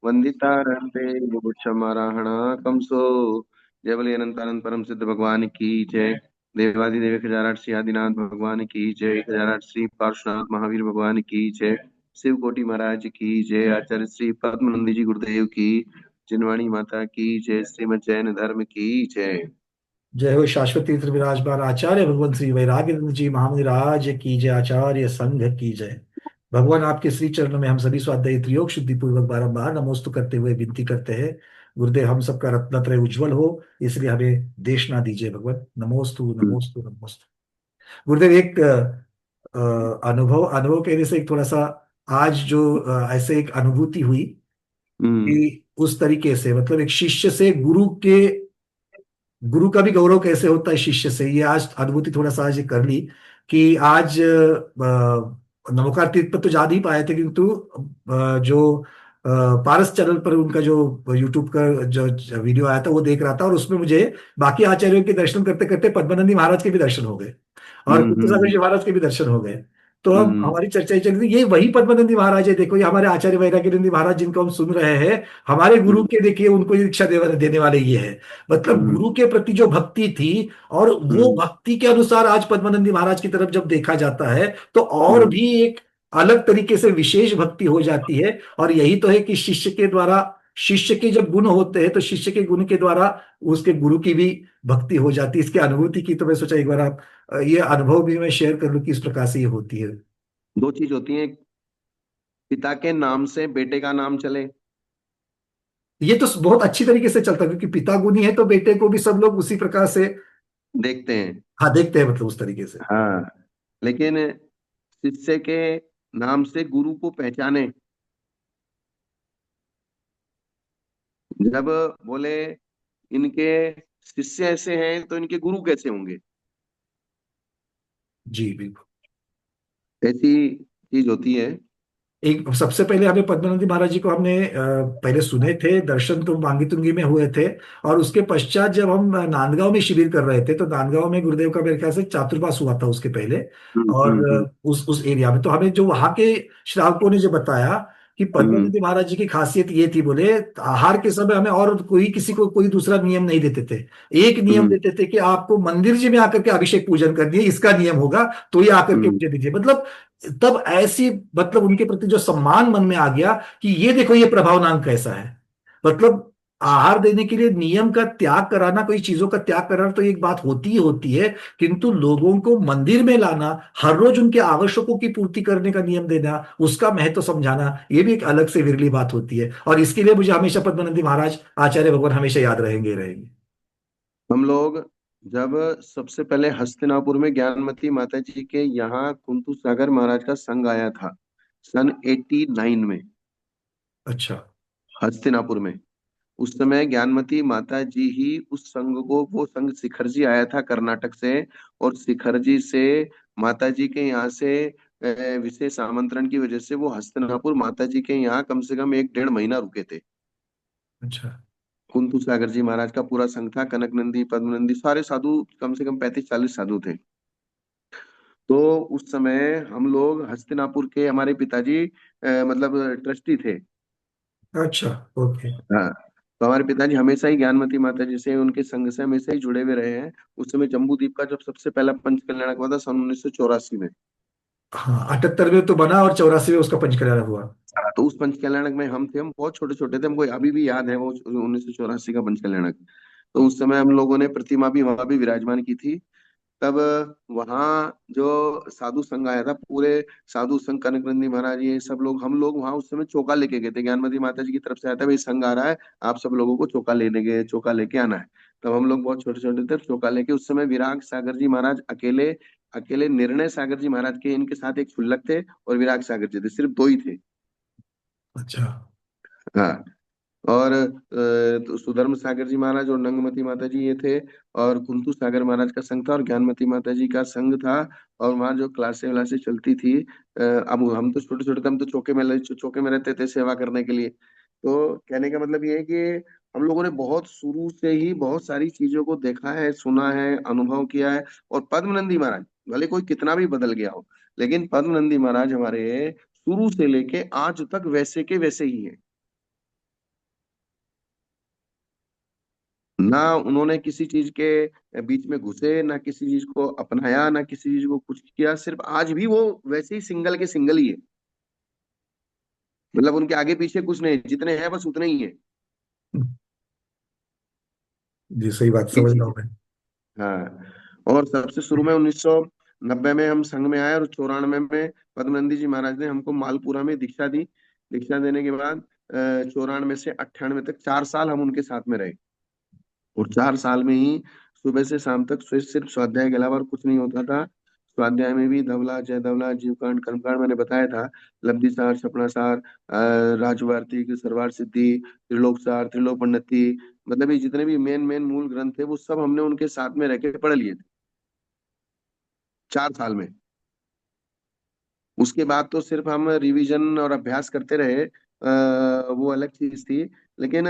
वंदिता रहते गुच्छमाराहणा कंसो। जय बोले अनंतानंद परम सिद्ध भगवान की जय। देवादिदेव 1008 श्री आदिनाथ भगवान की जय। 1008 श्री पार्श्वनाथ महावीर भगवान की जय। शिव कोटि महाराज की जय। आचार्य श्री पद्मनंदी जी गुरुदेव की। जिनवाणी माता की जय। श्रीमद जैन धर्म की जय। जय हो शाश्वत तीर्थ विराजमान आचार्य भगवान श्री वैराग्यनंद जी महामुनिराज की जय। आचार्य संघ की जय। भगवान आपके श्री चरणों में हम सभी स्वाध्यायी योग शुद्धि पूर्वक बारंबार नमोस्तु करते हुए विनती करते हैं। गुरुदेव हम सबका रत्नत्रय उज्जवल हो, इसलिए हमें देश ना दीजिए भगवान। नमोस्तु नमोस्तु नमोस्तु। गुरुदेव एक अनुभव अनुभव कहने से एक थोड़ा सा आज जो ऐसे एक अनुभूति हुई हम्म। कि उस तरीके से मतलब एक शिष्य से गुरु का भी गौरव कैसे होता है शिष्य से, ये आज अनुभूति थोड़ा सा आज ये कर ली कि आज नमोकार तीर्थ पर तो जा नहीं पाए थे, किंतु जो पारस चैनल पर उनका जो यूट्यूब का जो वीडियो आया था वो देख रहा था, और उसमें मुझे बाकी आचार्यों के दर्शन करते करते पद्मानंदी महाराज के भी दर्शन हो गए और हम्म। कुत्तू सागर जी महाराज के भी दर्शन हो गए। तो अब हम्म। हमारी चर्चा ये चल रही थी, ये वही पद्मानंदी महाराज है, देखो ये हमारे आचार्य वैराग्यनंदी महाराज जिनको हम सुन रहे हैं, हमारे गुरु हम्म। के देखिए उनको ये दीक्षा देने वाले ये है। मतलब हम्म। गुरु के प्रति जो भक्ति थी, और वो हम्म। भक्ति के अनुसार आज पद्मानंदी महाराज की तरफ जब देखा जाता है तो और हम्म। भी एक अलग तरीके से विशेष भक्ति हो जाती है। और यही तो है कि शिष्य के द्वारा, शिष्य के जब गुण होते हैं तो शिष्य के गुण के द्वारा उसके गुरु की भी भक्ति हो जाती है। इसकी अनुभूति की तो मैं सोचा एक बार आप ये अनुभव भी मैं शेयर कर लूं कि इस प्रकार से ये होती है। दो चीज होती है। पिता के नाम से बेटे का नाम चले। ये तो बहुत अच्छी तरीके से चलता है, क्योंकि पिता गुणी है तो बेटे को भी सब लोग उसी प्रकार से देखते हैं। हाँ देखते हैं, मतलब उस तरीके से। हाँ। लेकिन शिष्य के नाम से गुरु को पहचाने। जब बोले इनके शिष्य ऐसे हैं तो इनके गुरु कैसे होंगे। जी बिल्कुल। ऐसी चीज होती है। एक सबसे पहले हमें पद्मानंदी महाराज जी को हमने पहले सुने थे, दर्शन तो मांगी तुंगी में हुए थे। और उसके पश्चात जब हम नांदगांव में शिविर कर रहे थे तो नांदगांव में गुरुदेव का मेरे ख्याल से चातुर्मास हुआ था उसके पहले। और हम्म। उस एरिया में तो हमें जो वहां के श्रावकों ने जो बताया कि हम्म। पद्मानंदी महाराज जी की खासियत ये थी, बोले आहार के समय हमें और कोई किसी को कोई दूसरा नियम नहीं देते थे। एक नियम हम्म। देते थे कि आपको मंदिर जी में आकर के अभिषेक पूजन करनी है, इसका नियम होगा, तो ये आकर के हम्म। मुझे दीजिए। मतलब तब ऐसी, मतलब उनके प्रति जो सम्मान मन में आ गया कि ये देखो ये प्रभावनांक कैसा है। मतलब आहार देने के लिए नियम का त्याग कराना, कोई चीजों का त्याग कराना तो एक बात होती ही होती है, किंतु लोगों को मंदिर में लाना, हर रोज उनके आवश्यकों की पूर्ति करने का नियम देना, उसका महत्व समझाना, ये भी एक अलग से विरली बात होती है। और इसके लिए मुझे हमेशा पद्मानंदी महाराज आचार्य भगवान हमेशा याद रहेंगे ही रहेंगे। हम लोग जब सबसे पहले हस्तिनापुर में ज्ञानमती माता जी के यहाँ कुंतु सागर महाराज का संघ आया था सन 89 में। अच्छा। हस्तिनापुर में उस समय ज्ञानमती माता जी ही उस संघ को, वो संघ शिखर जी आया था कर्नाटक से। और शिखर जी से माता जी के यहाँ से विशेष आमंत्रण की वजह से वो हस्तिनापुर माता जी के यहाँ कम से कम 1 डेढ़ महीना रुके थे। अच्छा। कुंतु सागर जी महाराज का पूरा संघ था, कनक नंदी पद्म नंदी सारे साधु, कम से कम 35 40 साधु थे। तो उस समय हम लोग हस्तिनापुर के, हमारे पिताजी मतलब ट्रस्टी थे। अच्छा। ओके। हाँ। तो हमारे पिताजी हमेशा ही ज्ञानमती माता जी से, उनके संघ से हमेशा ही जुड़े हुए रहे हैं। उस समय जम्बू द्वीप का जब सबसे पहला पंच कल्याणक हुआ था सन 1984 में। हाँ 78 में तो बना और 84 में उसका पंचकल्याण हुआ। हाँ, तो उस पंच कल्याणक में हम थे, हम बहुत छोटे छोटे थे, हमको अभी भी याद है वो 1984 का पंच कल्याणक। तो उस समय हम लोगों ने प्रतिमा भी वहां भी विराजमान की थी। तब वहाँ जो साधु संघ आया था, पूरे साधु संघ कनक नंदी महाराज ये सब लोग, हम लोग वहां उस समय चौका लेके गए थे। ज्ञानमती माता जी की तरफ से आया था भाई संघ आ रहा है, आप सब लोगों को चौका लेने गए, चौका लेके आना है। तब हम लोग बहुत छोटे छोटे थे, चौका लेके उस समय विराग सागर जी महाराज अकेले, अकेले निर्णय सागर जी महाराज के इनके साथ एक शुल्लक थे और विराग सागर जी थे, सिर्फ दो ही थे। अच्छा। हाँ। और तो सुधर्म सागर जी महाराज और नंगमती माता जी ये थे। और कुंतु सागर महाराज का संघ था और ज्ञानमती माता जी का संघ था। और वहाँ जो क्लासे व्लासे चलती थी, अब हम तो छोटे छोटे थे, हम तो चौके में रहते थे सेवा करने के लिए। तो कहने का मतलब ये है कि हम लोगों ने बहुत शुरू से ही बहुत सारी चीजों को देखा है, सुना है, अनुभव किया है। और पद्मनंदी महाराज भले कोई कितना भी बदल गया हो, लेकिन पद्मनंदी महाराज हमारे शुरू से लेके आज तक वैसे के वैसे ही है। ना उन्होंने किसी चीज के बीच में घुसे, ना किसी चीज को अपनाया, ना किसी चीज को कुछ किया। सिर्फ आज भी वो वैसे ही सिंगल के सिंगल ही है। मतलब उनके आगे पीछे कुछ नहीं, जितने हैं बस उतने ही है। जी सही बात ये समझ रहा चीज हूँ है। मैं। हाँ, और सबसे शुरू में 1990 में हम संघ में आए, और 94 में पद्मनंदी जी महाराज ने हमको मालपुरा में दीक्षा दी। दीक्षा देने के बाद 94 से 98 तक 4 साल हम उनके साथ में रहे। और 4 साल में ही सुबह से शाम तक सिर्फ स्वाध्याय के अलावा और कुछ नहीं होता था। स्वाध्याय में भी धवला, जय धवला, जीवकांड, कर्मकांड मैंने बताया था, लब्धि सार, सपना सार, राजवार्तिक, सरवार सिद्धि, त्रिलोक सार, त्रिलोक पंडिती, मतलब ये जितने भी मेन मेन मूल ग्रंथ थे वो सब हमने उनके साथ में रह के पढ़ लिए थे 4 साल में। उसके बाद तो सिर्फ हम रिवीजन और अभ्यास करते रहे, वो अलग चीज थी। लेकिन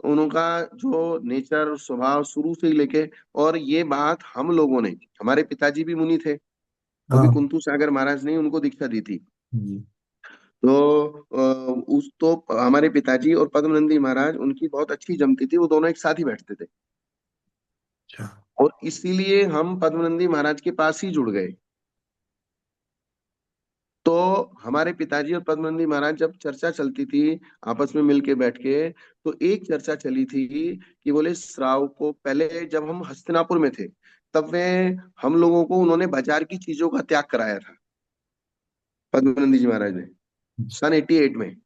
उनका जो नेचर, स्वभाव शुरू से ही लेके, और ये बात हम लोगों ने, हमारे पिताजी भी मुनि थे, वो भी हाँ। कुंतु सागर महाराज ने उनको दीक्षा दी थी। जी। तो उस तो हमारे पिताजी और पद्मनंदी महाराज, उनकी बहुत अच्छी जमती थी, वो दोनों एक साथ ही बैठते थे। अच्छा। और इसीलिए हम पद्मनंदी महाराज के पास ही जुड़ गए। तो हमारे पिताजी और पद्मनंदी महाराज जब चर्चा चलती थी आपस में मिलके बैठ के, तो एक चर्चा चली थी कि बोले श्राव को, पहले जब हम हस्तिनापुर में थे तब वे, हम लोगों को उन्होंने बाजार की चीजों का त्याग कराया था, पद्मनंदी जी महाराज ने, सन 88 में।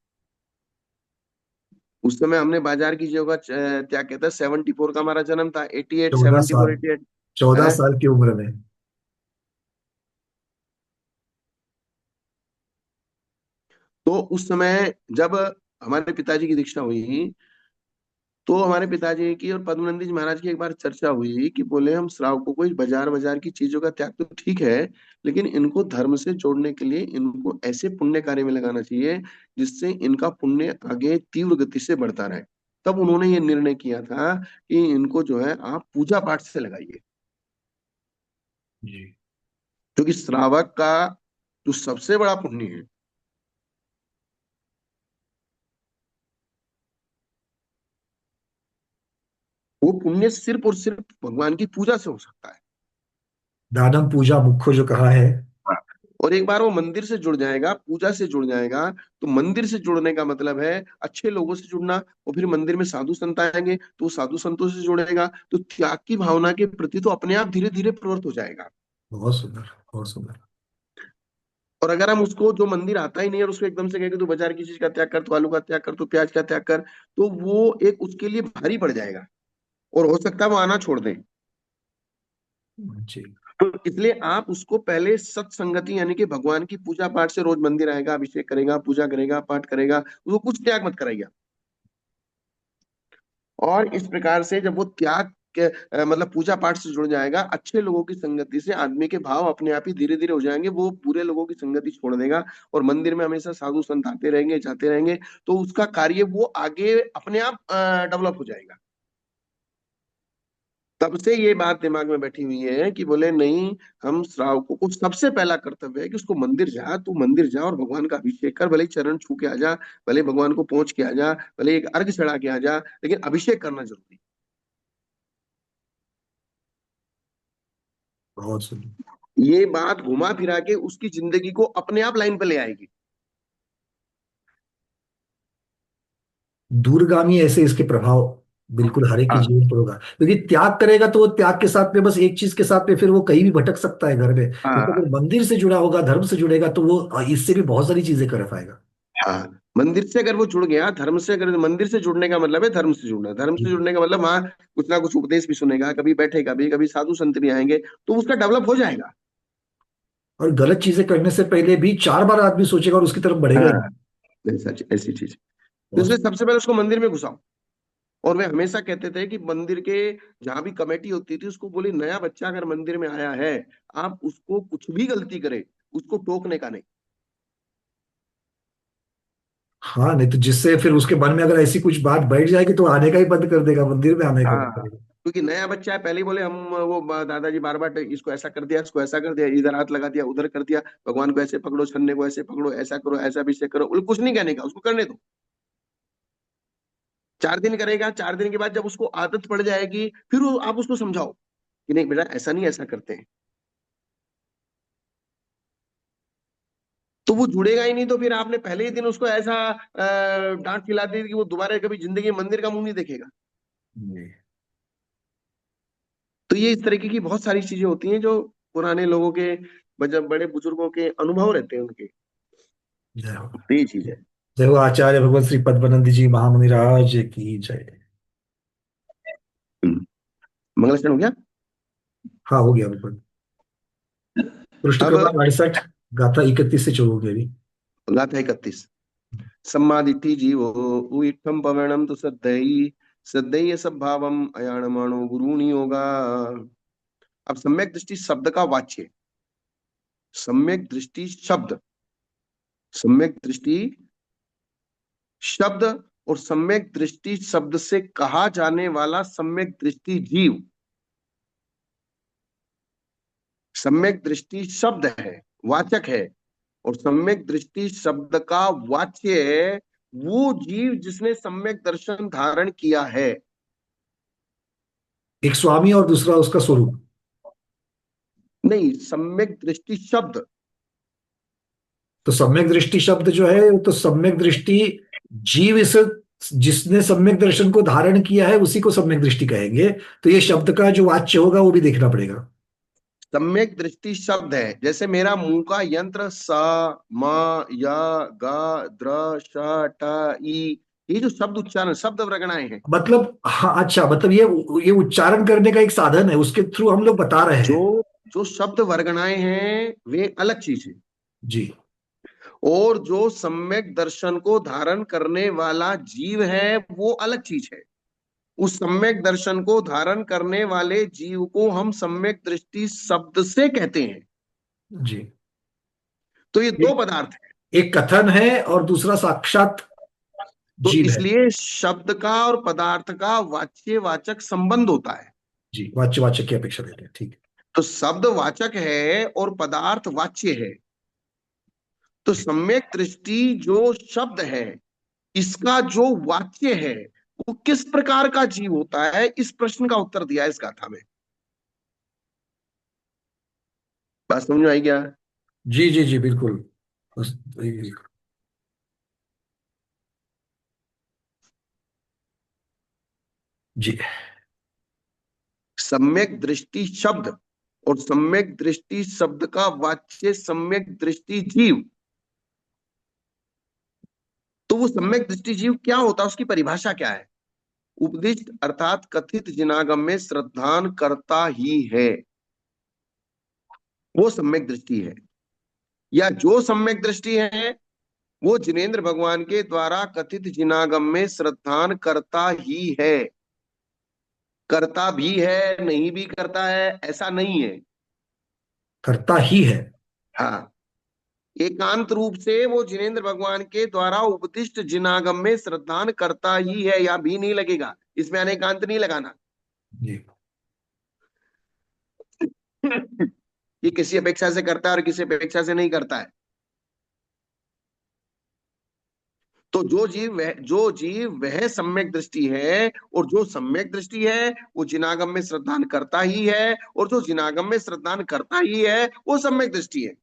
उस समय हमने बाजार की चीजों का त्याग किया था। 74 का हमारा जन्म था, 88, 14 74, साल 88 14 है। साल की उम्र में। तो उस समय जब हमारे पिताजी की दीक्षा हुई, तो हमारे पिताजी की और पद्मनंदी जी महाराज की एक बार चर्चा हुई कि बोले हम श्रावकों को इस बाजार बाजार की चीजों का त्याग तो ठीक है, लेकिन इनको धर्म से जोड़ने के लिए इनको ऐसे पुण्य कार्य में लगाना चाहिए जिससे इनका पुण्य आगे तीव्र गति से बढ़ता रहे। तब उन्होंने ये निर्णय किया था कि इनको जो है आप पूजा पाठ से लगाइए। जी। क्योंकि श्रावक का जो सबसे बड़ा पुण्य है, वो पुण्य सिर्फ और सिर्फ भगवान की पूजा से हो सकता है। दानम पूजा मुख्य जो कहा है। हाँ। और एक बार वो मंदिर से जुड़ जाएगा, पूजा से जुड़ जाएगा, तो मंदिर से जुड़ने का मतलब है अच्छे लोगों से जुड़ना। और फिर मंदिर में साधु संत आएंगे तो वो साधु संतों से जुड़ेगा, तो त्याग की भावना के प्रति तो अपने आप धीरे धीरे प्रवृत्त हो जाएगा। बहुत सुंदर, बहुत सुंदर। और अगर हम उसको, जो मंदिर आता ही नहीं है, और उसको एकदम से कहेंगे तू बाजार की चीज का त्याग कर, तू आलू का त्याग कर, तू प्याज का त्याग कर, तो वो एक उसके लिए भारी पड़ जाएगा, और हो सकता है वो आना छोड़ दे। जी। तो इसलिए आप उसको पहले सत्संगति, यानी कि भगवान की पूजा पाठ से, रोज मंदिर आएगा, अभिषेक करेगा, पूजा करेगा, पाठ करेगा, उसको कुछ त्याग मत कराइए। और इस प्रकार से जब वो त्याग के मतलब पूजा पाठ से जुड़ जाएगा, अच्छे लोगों की संगति से आदमी के भाव अपने आप ही धीरे धीरे हो जाएंगे, वो बुरे लोगों की संगति छोड़ देगा। और मंदिर में हमेशा साधु संत आते रहेंगे, जाते रहेंगे, तो उसका कार्य वो आगे अपने आप डेवलप हो जाएगा। तब से ये बात दिमाग में बैठी हुई है कि बोले नहीं, हम श्रावकों को सबसे पहला कर्तव्य है कि उसको मंदिर जा, तू मंदिर जा और भगवान का अभिषेक कर, भले ही चरण छू के आ जा, भले ही भगवान को पहुंच के आ जा, भले ही एक अर्घ चढ़ा के आ जा, लेकिन अभिषेक करना जरूरी बहुत सुंदर। है। ये बात घुमा फिरा के उसकी जिंदगी को अपने आप लाइन पे ले आएगी। दूरगामी ऐसे इसके प्रभाव बिल्कुल हर एक के हाँ। जीवन पर होगा, क्योंकि त्याग करेगा तो वो त्याग के साथ में बस एक चीज के साथ में फिर वो कहीं भी भटक सकता है घर में, लेकिन हाँ। अगर मंदिर से जुड़ा होगा, धर्म से जुड़ेगा, तो वो इससे भी बहुत सारी चीजें कर पाएगा। हाँ, मंदिर से अगर वो जुड़ गया, धर्म से, अगर मंदिर से जुड़ने का मतलब है धर्म से जुड़ना, धर्म से जी। जुड़ने का मतलब वहाँ कुछ ना कुछ उपदेश भी सुनेगा, कभी बैठेगा भी, कभी साधु संत भी आएंगे, तो उसका डेवलप हो जाएगा। और गलत चीजें करने से पहले भी 4 बार आदमी सोचेगा और उसकी तरफ बढ़ेगा ही हाँ, नहीं। ऐसा, ऐसी चीज। तो बहुत इसलिए सबसे पहले उसको मंदिर में घुसाओ। और वे हमेशा कहते थे कि मंदिर के जहां भी कमेटी होती थी, उसको बोले नया बच्चा अगर मंदिर में आया है, आप उसको कुछ भी गलती करे, उसको टोकने का नहीं। हाँ, नहीं तो जिससे फिर उसके मन में अगर ऐसी कुछ बात बैठ जाएगी तो आने का ही बंद कर देगा, मंदिर में आने का बंद हाँ, करेगा। क्योंकि नया बच्चा है, पहले ही बोले हम, वो दादाजी बार बार इसको ऐसा कर दिया, इसको ऐसा कर दिया, इधर हाथ लगा दिया, उधर कर दिया, भगवान को ऐसे पकड़ो, छन्ने को ऐसे पकड़ो, ऐसा करो, ऐसा अभिषेक करो, कुछ नहीं कहने का, उसको करने दो। 4 दिन करेगा, 4 दिन के बाद जब उसको आदत पड़ जाएगी, फिर आप उसको समझाओ कि नहीं बेटा ऐसा नहीं, ऐसा करते हैं, तो वो जुड़ेगा ही नहीं। तो फिर आपने पहले ही दिन उसको ऐसा डांट खिला दी कि वो दोबारा कभी जिंदगी में मंदिर का मुंह नहीं देखेगा। जी। तो ये इस तरीके की बहुत सारी चीजें होती हैं जो पुराने लोगों के, जब बड़े बुजुर्गों के अनुभव रहते हैं उनके। जय हो। तो ये चीज है। जय हो आचार्य भगवत श्री पद्मनंद जी महामुनि राज की जय। मंगलाचरण हो गया। हाँ हो गया बिल्कुल। पृष्ठ अब क्रमांक 68, गाथा 31 से शुरू हो गई अभी। गाथा 31। सम्मादिति जीवो उइत्थम पवनम तो सद्दई सद्दई सद्भावम अयाणमाणो गुरुणी योगा। अब सम्यक दृष्टि शब्द का वाच्य, सम्यक दृष्टि शब्द, सम्यक दृष्टि शब्द और सम्यक दृष्टि शब्द से कहा जाने वाला सम्यक दृष्टि जीव। सम्यक दृष्टि शब्द है, वाचक है, और सम्यक दृष्टि शब्द का वाच्य है वो जीव जिसने सम्यक दर्शन धारण किया है। एक स्वामी और दूसरा उसका स्वरूप। नहीं, सम्यक दृष्टि शब्द। तो सम्यक दृष्टि शब्द जो है वो तो सम्यक दृष्टि जीव, इस जिसने सम्यक दर्शन को धारण किया है उसी को सम्यक दृष्टि कहेंगे। तो ये शब्द का जो वाच्य होगा वो भी देखना पड़ेगा। सम्यक दृष्टि शब्द है, जैसे मेरा मुंह का यंत्र सा, म, या, गा, द्र, श, ट, ई, ये जो शब्द उच्चारण शब्द वृगणाएं हैं, मतलब हाँ अच्छा, मतलब ये उच्चारण करने का एक साधन है, उसके थ्रू हम लोग बता रहे जो हैं। जो शब्द वर्गणाएं हैं वे अलग चीज है। जी। और जो सम्यक दर्शन को धारण करने वाला जीव है वो अलग चीज है। उस सम्यक दर्शन को धारण करने वाले जीव को हम सम्यक दृष्टि शब्द से कहते हैं। जी। तो ये दो एक पदार्थ है। एक कथन है और दूसरा साक्षात तो जीव है। इसलिए शब्द का और पदार्थ का वाच्य वाचक संबंध होता है। जी, वाच्य वाचक की अपेक्षा देते हैं, ठीक है। तो शब्द वाचक है और पदार्थ वाच्य है। तो जी। सम्यक दृष्टि जो शब्द है, इसका जो वाच्य है वो किस प्रकार का जीव होता है, इस प्रश्न का उत्तर दिया है इस गाथा में। बात समझ में आई क्या? जी जी जी बिल्कुल। बस जी। सम्यक दृष्टि शब्द और सम्यक दृष्टि शब्द का वाच्य सम्यक दृष्टि जीव। तो वो सम्यक दृष्टि जीव क्या होता है, उसकी परिभाषा क्या है? उपदिष्ट अर्थात कथित जिनागम में श्रद्धान करता ही है, वो सम्यक दृष्टि है। या जो सम्यक दृष्टि है वो जिनेन्द्र भगवान के द्वारा कथित जिनागम में श्रद्धान करता ही है। करता भी है, नहीं भी करता है, ऐसा नहीं है। करता ही है। हाँ, एकांत रूप से वो जिनेन्द्र भगवान के द्वारा उपदिष्ट जिनागम में श्रद्धान करता ही है, या भी नहीं लगेगा, इसमें अनेकांत नहीं लगाना। जी। ये किसी अपेक्षा से करता है और किसी अपेक्षा से नहीं करता है। तो जो जीव वह सम्यक दृष्टि है, और जो सम्यक दृष्टि है वो जिनागम में श्रद्धान करता ही है, और जो जिनागम में श्रद्धान करता ही है वो सम्यक दृष्टि है।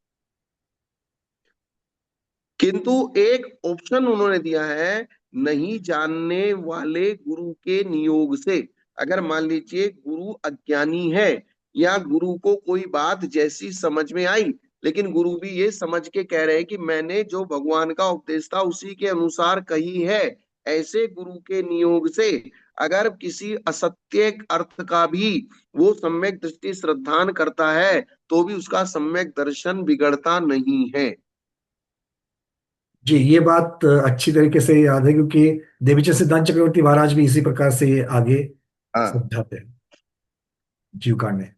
किंतु एक ऑप्शन उन्होंने दिया है, नहीं जानने वाले गुरु के नियोग से। अगर मान लीजिए गुरु अज्ञानी है, या गुरु को कोई बात जैसी समझ में आई, लेकिन गुरु भी ये समझ के कह रहे हैं कि मैंने जो भगवान का उपदेश था उसी के अनुसार कही है, ऐसे गुरु के नियोग से अगर किसी असत्य अर्थ का भी वो सम्यक दृष्टि श्रद्धान करता है, तो भी उसका सम्यक दर्शन बिगड़ता नहीं है। जी, ये बात अच्छी तरीके से याद है, क्योंकि देवीचंद सिद्धांत चक्रवर्ती महाराज भी इसी प्रकार से आगे हाँ, समझाते हैं जीव कांड में।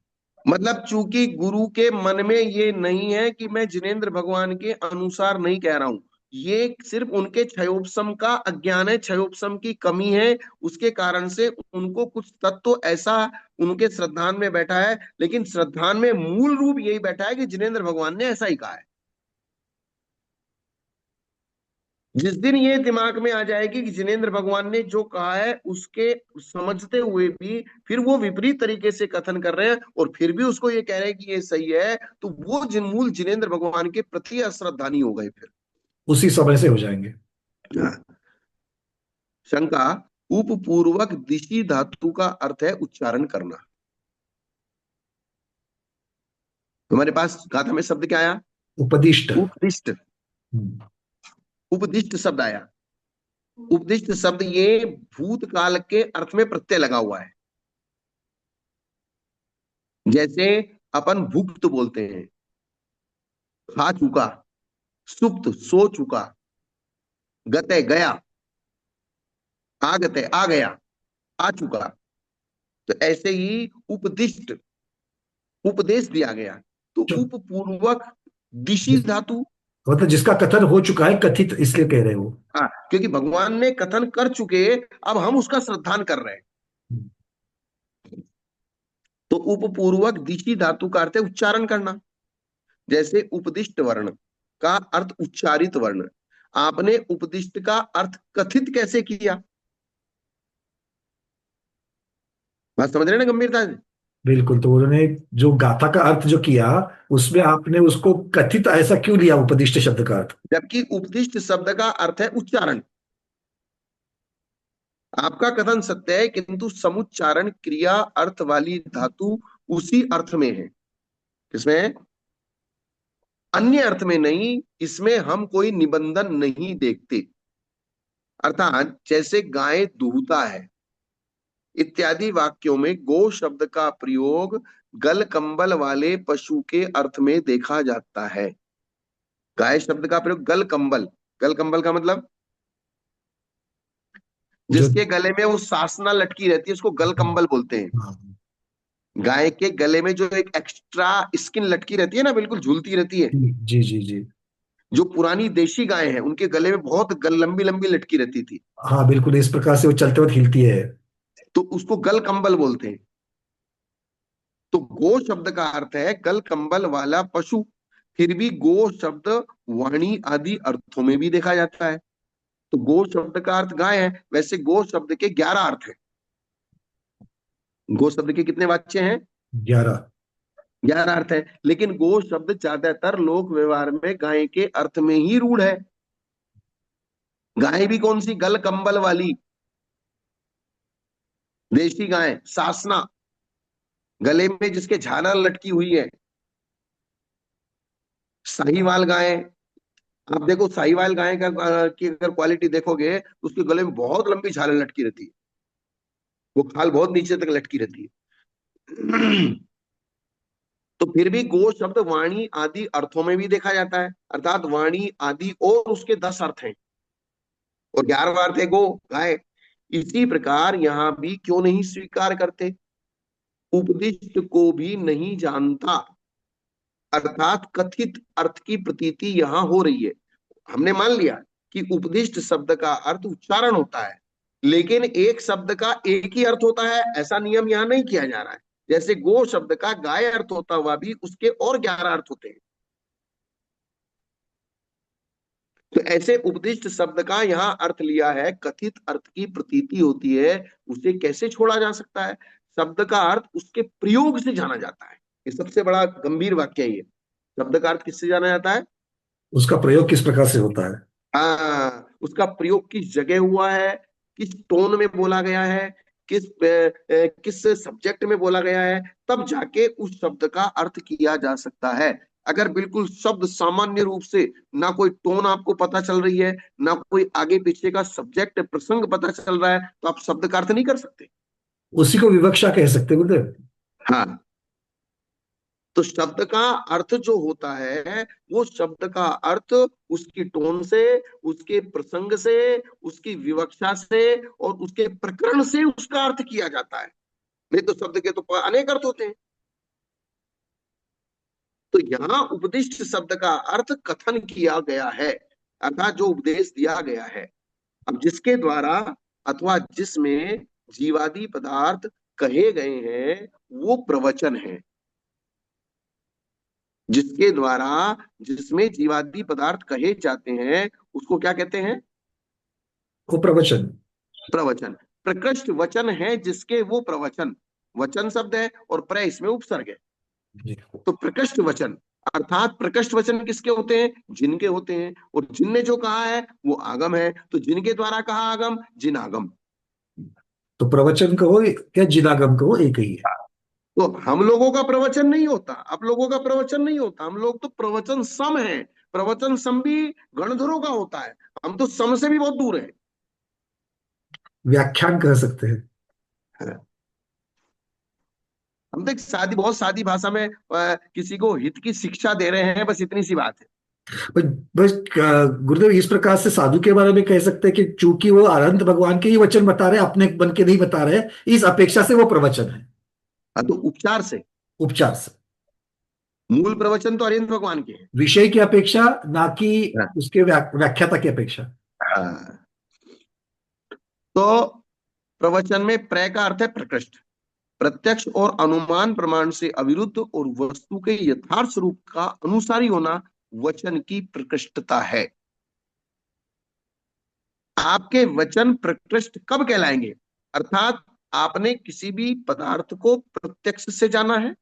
मतलब चूंकि गुरु के मन में ये नहीं है कि मैं जिनेन्द्र भगवान के अनुसार नहीं कह रहा हूं, ये सिर्फ उनके क्षयोपशम का अज्ञान है, क्षयोपशम की कमी है, उसके कारण से उनको कुछ तत्व ऐसा उनके श्रद्धान में बैठा है, लेकिन श्रद्धान में मूल रूप यही बैठा है कि जिनेन्द्र भगवान ने ऐसा ही कहा है। जिस दिन ये दिमाग में आ जाएगी कि जिनेंद्र भगवान ने जो कहा है उसके समझते हुए भी फिर वो विपरीत तरीके से कथन कर रहे हैं और फिर भी उसको ये कह रहे हैं कि ये सही है, तो वो मूल जिनेंद्र भगवान के प्रति अश्रद्धा नहीं हो गए फिर। उसी समय से हो जाएंगे। हाँ। शंका, उपपूर्वक दिशि धातु का अर्थ है उच्चारण करना। तुम्हारे पास गाथा में शब्द क्या आया? उपदिष्ट। उपदिष्ट। हम्म। उपदिष्ट शब्द आया। उपदिष्ट शब्द ये भूतकाल के अर्थ में प्रत्यय लगा हुआ है। जैसे अपन भुक्त बोलते हैं, खा चुका, सुप्त सो चुका, गते गया, आगते आ गया, आ चुका। तो ऐसे ही उपदिष्ट उपदेश दिया गया। तो जो उपपूर्वक दिशि जिस धातु। मतलब जिसका कथन हो चुका है, कथित इसलिए कह रहे हो। हाँ, क्योंकि भगवान ने कथन कर चुके, अब हम उसका श्रद्धान कर रहे हैं। हम्म। तो उपपूर्वक दिशि धातु का अर्थ है उच्चारण करना। जैसे उपदिष्ट वर्ण का अर्थ उच्चारित वर्ण, आपने उपदिष्ट का अर्थ कथित कैसे किया? बात समझ रहे हैं ना गंभीरता से? बिल्कुल, तो उन्होंने जो गाथा का अर्थ जो किया, उसमें आपने उसको कथित ऐसा क्यों लिया, उपदिष्ट शब्द का अर्थ? जबकि उपदिष्ट शब्द का अर्थ है उच्चारण। आपका कथन सत्य है, किंतु समुच्चारण क्रिया अर्थ वाली धातु उसी अर्थ में है। किसमें? अन्य अर्थ में नहीं। इसमें हम कोई निबंधन नहीं देखते। अर्थात जैसे गाय दूहता है इत्यादि वाक्यों में गो शब्द का प्रयोग गल कंबल वाले पशु के अर्थ में देखा जाता है। गाय शब्द का प्रयोग गल कंबल, गल कंबल का मतलब जो जिसके गले में वो सासना लटकी रहती है उसको गल कंबल बोलते हैं। हाँ, गाय के गले में जो एक एक्स्ट्रा स्किन लटकी रहती है ना, बिल्कुल झूलती रहती है। जी जी जी। जो पुरानी देशी गाय है उनके गले में बहुत लंबी लंबी लटकी रहती थी। हाँ बिल्कुल, इस प्रकार से वो चलते वक्त हिलती है। तो उसको गल कंबल बोलते हैं। तो गो शब्द का अर्थ है गल कंबल वाला पशु। फिर भी गो शब्द वाणी आदि अर्थों में भी देखा जाता है। तो गो शब्द का अर्थ गाय है, वैसे गो शब्द के 11 अर्थ हैं। गो शब्द के कितने वाच्य हैं? 11। 11 अर्थ है। लेकिन गो शब्द ज्यादातर लोक व्यवहार में गाय के अर्थ में ही रूढ़ है। गाय भी कौन सी? गल कंबल वाली देशी गाय, सासना, गले में जिसके झालर लटकी हुई है। साहीवाल गाय, आप देखो साहीवाल गाय का की अगर क्वालिटी देखोगे तो उसके गले में बहुत लंबी झालर लटकी रहती है। वो खाल बहुत नीचे तक लटकी रहती है। तो फिर भी गो शब्द वाणी आदि अर्थों में भी देखा जाता है। अर्थात वाणी आदि और उसके 10 अर्थ हैं और 11वां अर्थ है गो, गाय। इसी प्रकार यहां भी क्यों नहीं स्वीकार करते? उपदिष्ट को भी नहीं जानता, अर्थात कथित अर्थ की प्रतीति यहां हो रही है। हमने मान लिया कि उपदिष्ट शब्द का अर्थ उच्चारण होता है, लेकिन एक शब्द का एक ही अर्थ होता है ऐसा नियम यहां नहीं किया जा रहा है। जैसे गो शब्द का गाय अर्थ होता हुआ भी उसके और 11 अर्थ होते हैं। तो ऐसे उपदिष्ट शब्द का यहाँ अर्थ लिया है, कथित अर्थ की प्रतीति होती है, उसे कैसे छोड़ा जा सकता है? शब्द का अर्थ उसके प्रयोग से जाना जाता है। ये सबसे बड़ा गंभीर वाक्य है ये। शब्द का अर्थ किससे जाना जाता है? उसका प्रयोग किस प्रकार से होता है? उसका प्रयोग किस जगह हुआ है, किस टोन में बोला गया है, किस सब्जेक्ट में बोला गया है, तब जाके उस शब्द का अर्थ किया जा सकता है। अगर बिल्कुल शब्द सामान्य रूप से, ना कोई टोन आपको पता चल रही है, ना कोई आगे पीछे का सब्जेक्ट प्रसंग पता चल रहा है, तो आप शब्द का अर्थ नहीं कर सकते। उसी को विवक्षा कह सकते हैं गुरुदेव। हाँ। तो शब्द का अर्थ जो होता है वो शब्द का अर्थ उसकी टोन से, उसके प्रसंग से, उसकी विवक्षा से और उसके प्रकरण से उसका अर्थ किया जाता है। नहीं तो शब्द के तो अनेक अर्थ होते हैं। तो यहाँ उपदिष्ट शब्द का अर्थ कथन किया गया है, अर्थात जो उपदेश दिया गया है। अब जिसके द्वारा अथवा जिसमें जीवादि पदार्थ कहे गए हैं वो प्रवचन है। जिसके द्वारा, जिसमें जीवादि पदार्थ कहे जाते हैं, उसको क्या कहते हैं? वो प्रवचन। प्रवचन। प्रकृष्ट वचन है जिसके, वो प्रवचन। वचन शब्द है और प्र इसमें उपसर्ग है। जी। तो प्रकृष्ट वचन, अर्थात प्रकृष्ट वचन किसके होते हैं? जिनके होते हैं। और जिनने जो कहा है वो आगम है, तो जिनके द्वारा कहा आगम, जिन आगम। तो प्रवचन कहो क्या जिनागम कहो, एक ही है। तो हम लोगों का प्रवचन नहीं होता, आप लोगों का प्रवचन नहीं होता, हम लोग तो प्रवचन सम है। प्रवचन सम भी गणधरों का होता है, हम तो सम से भी बहुत दूर है। व्याख्यान कह सकते हैं। हम तो एक सादी, बहुत सादी भाषा में किसी को हित की शिक्षा दे रहे हैं, बस इतनी सी बात है। बस बस गुरुदेव इस प्रकार से साधु के बारे में कह सकते हैं कि चूंकि वो अनंत भगवान के ही वचन बता रहे हैं, अपने बन के नहीं बता रहे, इस अपेक्षा से वो प्रवचन है। हाँ, तो उपचार से। उपचार से। मूल प्रवचन तो अरिहंत भगवान के हैं। विषय की अपेक्षा, ना कि हाँ। उसके व्याख्याता की अपेक्षा। हाँ। तो प्रवचन में प्र का अर्थ है प्रकृष्ट। प्रत्यक्ष और अनुमान प्रमाण से अविरुद्ध और वस्तु के यथार्थ स्वरूप का अनुसारी होना वचन की प्रकृष्टता है। आपके वचन प्रकृष्ट कब कहलाएंगे? अर्थात आपने किसी भी पदार्थ को प्रत्यक्ष से जाना है,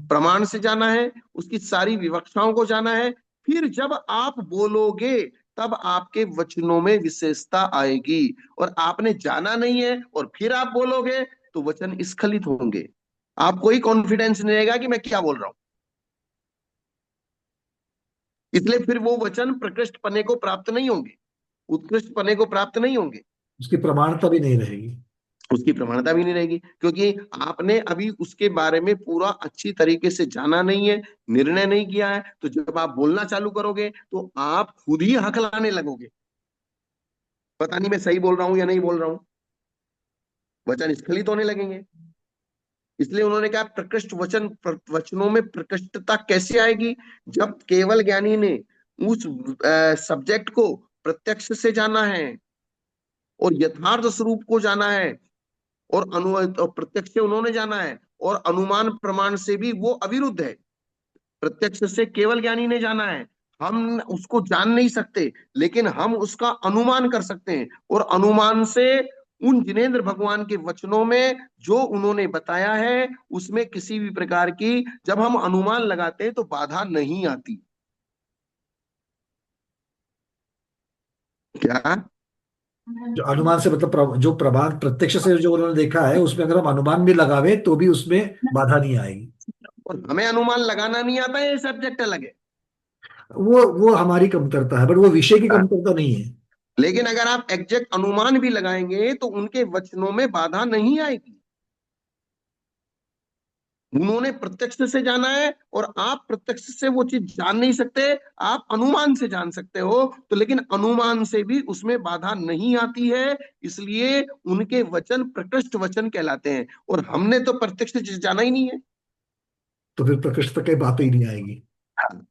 प्रमाण से जाना है, उसकी सारी विवक्षाओं को जाना है, फिर जब आप बोलोगे तब आपके वचनों में विशेषता आएगी। और आपने जाना नहीं है और फिर आप बोलोगे तो वचन स्खलित होंगे। आपको ही कॉन्फिडेंस नहीं रहेगा कि मैं क्या बोल रहा हूं। इसलिए फिर वो वचन प्रकृष्ट पने को प्राप्त नहीं होंगे, उत्कृष्ट पने को प्राप्त नहीं होंगे। उसकी प्रमाणता भी नहीं रहेगी। उसकी प्रमाणता भी नहीं रहेगी, क्योंकि आपने अभी उसके बारे में पूरा अच्छी तरीके से जाना नहीं है, निर्णय नहीं किया है। तो जब आप बोलना चालू करोगे तो आप खुद ही हकलाने लगोगे, पता नहीं मैं सही बोल रहा हूं या नहीं बोल रहा हूं। वचन स्खलित होने लगेंगे। इसलिए उन्होंने कहा प्रकृष्ट वचन, वचनों में प्रकृष्टता कैसे आएगी? जब केवल ज्ञानी ने उस सब्जेक्ट को प्रत्यक्ष से जाना है और यथार्थ स्वरूप को जाना है, और प्रत्यक्ष से उन्होंने जाना है, और अनुमान प्रमाण से भी वो अविरुद्ध है। प्रत्यक्ष से केवल ज्ञानी ने जाना है, हम उसको जान नहीं सकते, लेकिन हम उसका अनुमान कर सकते हैं। और अनुमान से उन जिनेन्द्र भगवान के वचनों में जो उन्होंने बताया है, उसमें किसी भी प्रकार की, जब हम अनुमान लगाते हैं तो बाधा नहीं आती। क्या? जो अनुमान से मतलब जो प्रमाण प्रत्यक्ष से जो उन्होंने देखा है, उसमें अगर हम अनुमान भी लगावे तो भी उसमें बाधा नहीं आएगी। और हमें अनुमान लगाना नहीं आता है, ये सब्जेक्ट अलग है। वो हमारी कमतरता है, बट वो विषय की हाँ। कमतरता नहीं है। लेकिन अगर आप एग्जैक्ट अनुमान भी लगाएंगे तो उनके वचनों में बाधा नहीं आएगी। उन्होंने प्रत्यक्ष से जाना है और आप प्रत्यक्ष से वो चीज जान नहीं सकते, आप अनुमान से जान सकते हो। तो लेकिन अनुमान से भी उसमें बाधा नहीं आती है, इसलिए उनके वचन प्रकृष्ट वचन कहलाते हैं। और हमने तो प्रत्यक्ष से जाना ही नहीं है। तो फिर प्रकृष्टता की बात ही नहीं आएगी। हाँ।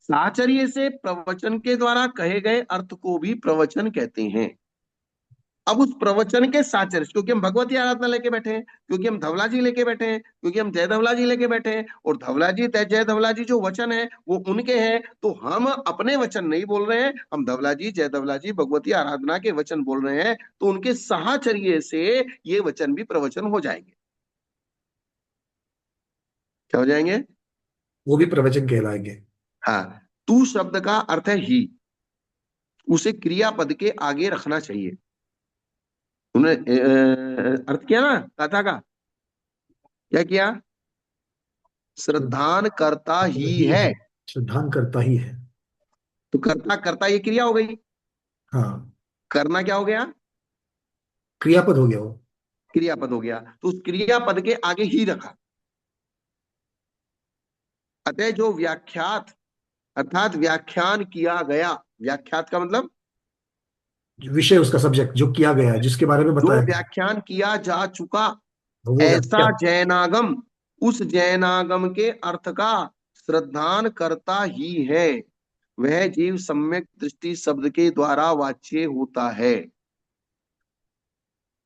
साहचर्य से प्रवचन के द्वारा कहे गए अर्थ को भी प्रवचन कहते हैं। अब उस प्रवचन के साचर्य, क्योंकि हम भगवती आराधना लेके बैठे हैं, क्योंकि हम धवला जी लेके बैठे हैं, क्योंकि हम जय धवला जी लेके बैठे हैं, और धवला जी, जय धवला जी जो वचन है वो उनके हैं, तो हम अपने वचन नहीं बोल रहे हैं, हम धवला जी, जय धवला जी, भगवती आराधना के वचन बोल रहे हैं। तो उनके साहचर्य से ये वचन भी प्रवचन हो जाएंगे। क्या हो जाएंगे? वो भी प्रवचन कहलाएंगे। हाँ। तू शब्द का अर्थ है ही, उसे क्रियापद के आगे रखना चाहिए। तुमने अर्थ किया ना कथा का? क्या किया? श्रद्धान करता ही ही है। है। श्रद्धान करता ही है। तो करता करता ये क्रिया हो गई। हाँ। करना क्या हो गया? क्रियापद हो गया वो। क्रियापद हो गया, तो उस क्रियापद के आगे ही रखा। अतः जो व्याख्यात, अर्थात व्याख्यान किया गया, व्याख्यात का मतलब विषय उसका सब्जेक्ट जो किया गया है, जिसके बारे में जो बताया गया व्याख्यान किया जा चुका, है, वो ऐसा व्याख्या। जैनागम, उस जैनागम के अर्थ का श्रद्धान करता ही है। वह जीव सम्यक दृष्टि शब्द के द्वारा वाच्य होता है।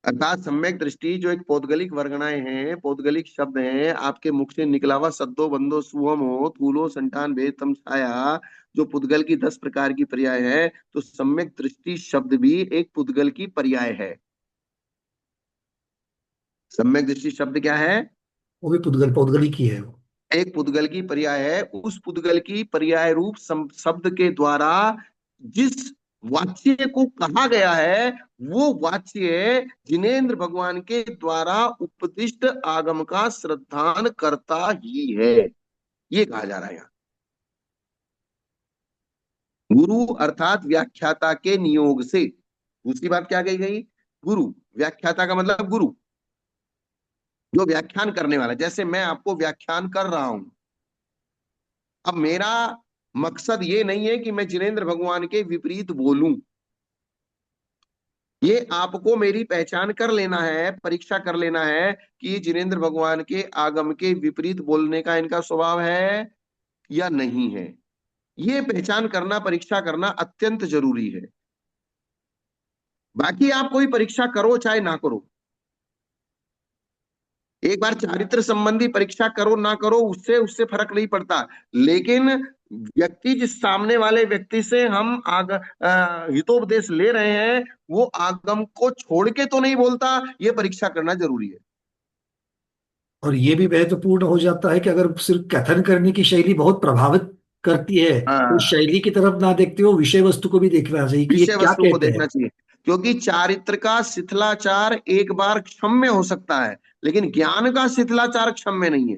अर्थात सम्यक दृष्टि जो एक पौद्गलिक वर्गणाएं हैं, पौद्गलिक शब्द हैं, आपके मुख से निकला हुआ सद्दो बंदो सुवम हो थूलो संतान भेद तम छाया, जो पुद्गल की 10 प्रकार की पर्याय है, तो सम्यक दृष्टि शब्द भी एक पुद्गल की पर्याय है। सम्यक दृष्टि शब्द क्या है? वो भी पुद्गल पौद्गलिक ही है वो। एक पुद्गल की पर्याय है। उस पुद्गल की पर्याय रूप शब्द के द्वारा जिस वाच्य को कहा गया है, वो वाच्य जिनेन्द्र भगवान के द्वारा उपदिष्ट आगम का श्रद्धान करता ही है, ये कहा जा रहा है यहाँ। गुरु अर्थात व्याख्याता के नियोग से। दूसरी बात क्या कही गई? गुरु, व्याख्याता का मतलब गुरु, जो व्याख्यान करने वाला। जैसे मैं आपको व्याख्यान कर रहा हूं, अब मेरा मकसद ये नहीं है कि मैं जिनेन्द्र भगवान के विपरीत बोलूं, ये आपको मेरी पहचान कर लेना है, परीक्षा कर लेना है कि जिनेन्द्र भगवान के आगम के विपरीत बोलने का इनका स्वभाव है या नहीं है। ये पहचान करना, परीक्षा करना अत्यंत जरूरी है। बाकी आप कोई परीक्षा करो चाहे ना करो, एक बार चारित्र संबंधी परीक्षा करो ना करो, उससे उससे फर्क नहीं पड़ता। लेकिन व्यक्ति, जिस सामने वाले व्यक्ति से हम हितोपदेश ले रहे हैं, वो आगम को छोड़ के तो नहीं बोलता, ये परीक्षा करना जरूरी है। और ये भी महत्वपूर्ण हो जाता है कि अगर सिर्फ कथन करने की शैली बहुत प्रभावित करती है, तो हाँ, शैली की तरफ ना देखते हो, विषय वस्तु को भी देखना चाहिए कि ये विषय क्या वस्तु को कहते देखना हैं। चाहिए। क्योंकि चारित्र का शिथिलाचार एक बार क्षम्य हो सकता है, लेकिन ज्ञान का शिथिलाचार क्षम्य नहीं है।